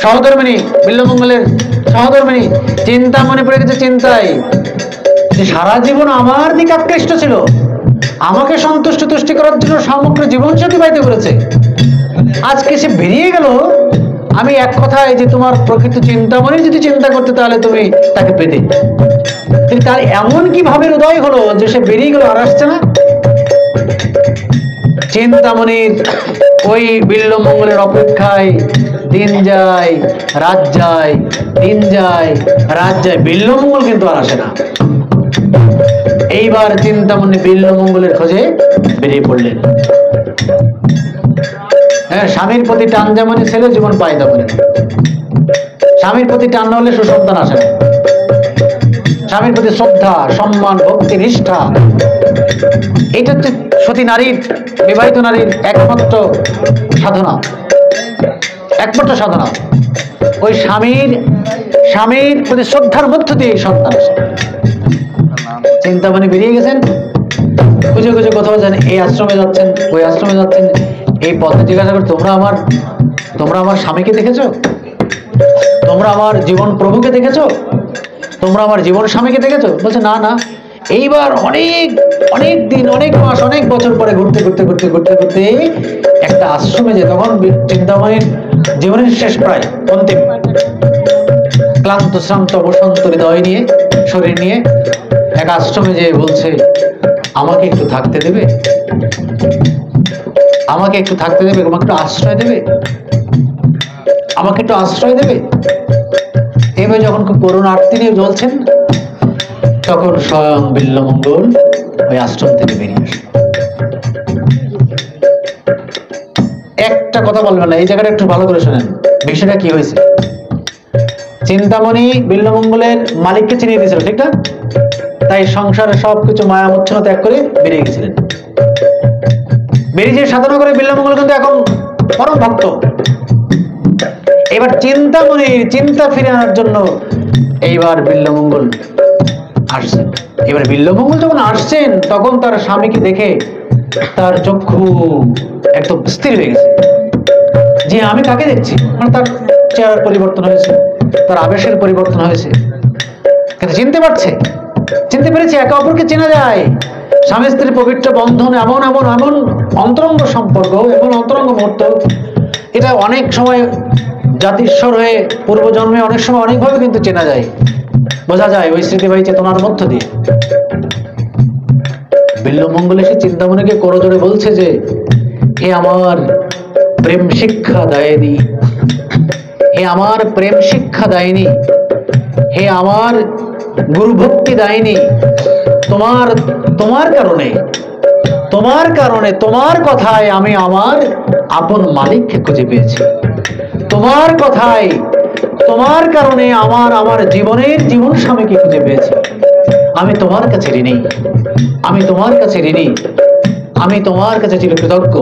সহধর্মিণী, বিল্বমঙ্গলের সহধর্মিণী চিন্তামণি পড়ে গেছে চিন্তায়, যে সারা জীবন আমার দিকে আকৃষ্ট ছিল, আমাকে সন্তুষ্ট তুষ্টি করার জন্য সমগ্র জীবন সে অতিবাহিত করেছে, আজকে সে বেরিয়ে গেল। আমি এক কথায় যে তোমার প্রকৃত চিন্তামণি যদি চিন্তা করতে, তাহলে তুমি তাকে পেতে। তার এমন কি ভাবের উদয় হলো যে সে বেরিয়ে গেল, আর আসছে না। চিন্তামণির ওই বিল্বমঙ্গলের অপেক্ষায় দিন যায়, রাত যায়, দিন যায়, রাত যায়, বিল্বমঙ্গল কিন্তু আর আসে না। এইবার চিন্তামণি বিল্বমঙ্গলের খোঁজে বেরিয়ে পড়লেন। হ্যাঁ, স্বামীর প্রতি টান যেমনই ছেলে জীবন পায় তেমনই। স্বামীর প্রতি টান না হলে সুসন্তান আসে না। স্বামীর প্রতি শ্রদ্ধা, সম্মান, ভক্তি, নিষ্ঠা, এটা হচ্ছে সতী নারীর, বিবাহিত নারীর একমাত্র সাধনা, একমাত্র সাধনা। ওই স্বামীর প্রতি শ্রদ্ধার মধ্য দিয়ে সন্তান আসে। চিন্তামণি বেরিয়ে গেছেন, খুঁজে খুঁজে কোথাও যান, এই আশ্রমে যাচ্ছেন, ওই আশ্রমে যাচ্ছেন। এই পথে জিজ্ঞাসা করে, তোমরা আমার স্বামীকে দেখেছো? তোমরা আমার জীবন প্রভুকে দেখেছো? তোমরা আমার জীবন স্বামীকে দেখেছো? বলছে না না। এইবার অনেক দিন, অনেক মাস, অনেক বছর পরে ঘুরতে ঘুরতে ঘুরতে ঘুরতে ঘুরতে একটা আশ্রমে যে, তখন চিন্তামণির জীবনের শেষ প্রায় অন্তিম, ক্লান্ত শ্রান্ত বসন্ত হৃদয় নিয়ে, শরীর নিয়ে এক আশ্রমে যে বলছে, আমাকে একটু থাকতে দেবে, আমাকে একটু থাকতে দেবে, আমাকে একটু আশ্রয় দেবে, আমাকে একটু আশ্রয় দেবে। এবার যখন খুব করুণ আরতি নিয়ে জ্বলছেন, তখন স্বয়ং বিল্বমঙ্গল ওই আশ্রম থেকে বেরিয়ে আসে। একটা কথা বলবেন না, এই জায়গাটা একটু ভালো করে শোনেন, বিষয়টা কি হয়েছে। চিন্তামণি বিল্বমঙ্গলের মালিককে চিনিয়ে দিয়েছিল, ঠিক না? তাই সংসারে সবকিছু মায়া মোচ্ছনা ত্যাগ করে বেরিয়ে গেছিলেন। বেরিয়ে যে সাধনা করে বিল্বমঙ্গল কিন্তু এখন পরম ভক্ত। এবার চিন্তামণির চিন্তা ফিরে আনার জন্য এইবার বিল্বমঙ্গল আসছেন। এবার বিল্বমঙ্গল যখন আসছেন, তখন তার স্বামীকে দেখে তার চক্ষু একদম স্থির হয়ে গেছে, যে আমি কাকে দেখছি। মানে তার চেহারার পরিবর্তন হয়েছে, তার আবেশের পরিবর্তন হয়েছে, কিন্তু চিনতে পেরেছে, একে অপরকে চেনা যায়। স্বামী স্ত্রীর পবিত্র বন্ধন এমন এমন এমন অন্তরঙ্গ সম্পর্ক, এমন অন্তরঙ্গ মুহূর্ত, এটা অনেক সময় জাতিস্বর হয়ে পূর্বজন্মে অনেক সময় অনেকভাবে কিন্তু চেনা যায়, বোঝা যায় ওই স্মৃতিবাহী চেতনার মধ্য দিয়ে। বিল্বমঙ্গল এসে চিন্তামণিকে করজোড়ে বলছে যে, হে আমার প্রেম শিক্ষা দায়নি, হে আমার প্রেম শিক্ষা দায়নি, হে আমার গুরু ভক্তি দায়নি, তোমার কারণে তোমার কথায় আমি আমার আপন মালিককে খুঁজে পেয়েছি। তোমার কথায়, তোমার কারণে আমার জীবনের জীবন স্বামীকে খুঁজে পেয়েছি। আমি তোমার কাছে ঋণী, আমি তোমার কাছে ঋণী, আমি তোমার কাছে চিরকৃতজ্ঞ।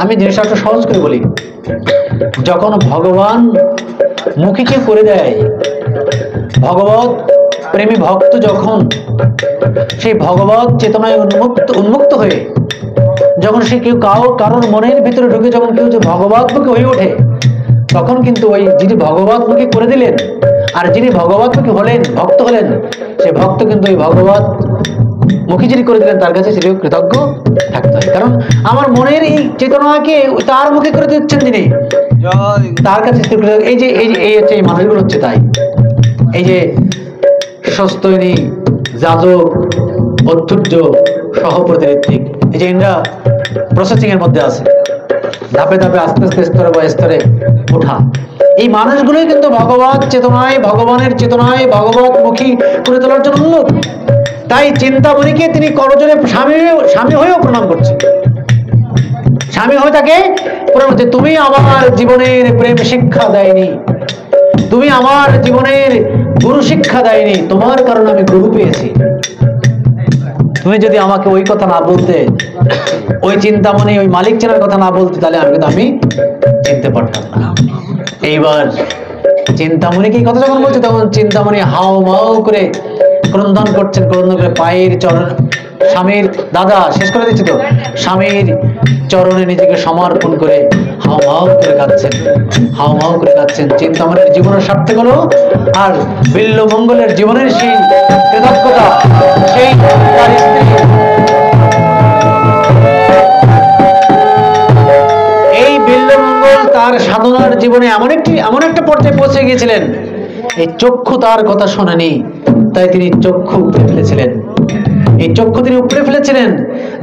আমি জিনিসটা একটু সহজ করে বলি, যখন ভগবান মুখীকে করে দেয়, ভগবত প্রেমী ভক্ত যখন সেই ভগবত চেতনায় উন্মুক্ত হয়ে যখন সে কেউ কারোর মনের ভিতরে ঢুকে যখন কেউ যে ভগবতমুখী হয়ে ওঠে, তখন কিন্তু ওই যিনি ভগবতমুখী করে দিলেন আর যিনি ভগবতমুখী হলেন, ভক্ত হলেন, সে ভক্ত কিন্তু ওই ভগবত মুখী যিনি করে দিলেন তার কাছে সেটিও কৃতজ্ঞ থাকতে হয়। কারণ আমার মনের এই চেতনাকে তার মুখে করে দিচ্ছেন যিনি, তার কাছে এই হচ্ছে এই মানুষগুলো হচ্ছে তাই। এই যে সস্তৈনী, যাজক, অধ্যুর্য, সহপ্রতিনিধিক, এই যে ইন্দ্রা প্রসেসিং এর মধ্যে আছে, ধাপে ধাপে আস্তে আস্তে স্তরে বা স্তরে ওঠা, এই মানুষগুলোই কিন্তু ভগবত চেতনায়, ভগবানের চেতনায় ভগবত মুখী করে তোলার জন্য উন্মুখ। তাই চিন্তামণিকে তিনি করজোড়ে স্বামী হয়েও প্রণাম করছেন, স্বামী হয়ে তাকে প্রণাম করছে, তুমি আমার জীবনের প্রেম শিক্ষা দেয়নি, তুমি আমার জীবনের গুরু শিক্ষা দেয়নি, তোমার কারণে আমি গুরু পেয়েছি, তুমি যদি আমাকে ওই কথা না বলতে, ওই চিন্তামণি ওই মালিক চেনার কথা না বলতে, তাহলে আমি চিনতে পারতাম না। এইবার চিন্তামণিকে এই কথা যখন বলছে, তখন চিন্তামণি হাও মাও করে ক্রন্দন করছেন, ক্রন্দন করে পায়ের চরণ, স্বামীর দাদা শেষ করে দিচ্ছি তো, স্বামীর চরণে নিজেকে সমর্পণ করে হাও মাও করে কাঁদছেন, হাও মাও করে কাঁদছেন। চিন্তামণির জীবনের সার্থক হলো, আর বিল্বমঙ্গলের জীবনের সেই কৃতজ্ঞতা, সেই তার স্ত্রী, এই বিল্বমঙ্গল তার সাধনার জীবনে এমন একটা পর্যায়ে পৌঁছে গিয়েছিলেন, এই চক্ষু তার কথা শোনেনি, তাই তিনি চক্ষু উপড়ে ফেলেছিলেন। এই চক্ষু তিনি উপড়ে ফেলেছিলেন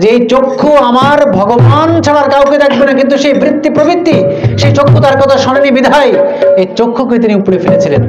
যে এই চক্ষু আমার ভগবান ছাড়া কাউকে দেখবে না, কিন্তু সেই বৃত্তি প্রবৃত্তি, সেই চক্ষু তার কথা শোনেনি বিধায় এই চক্ষুকে তিনি উপড়ে ফেলেছিলেন।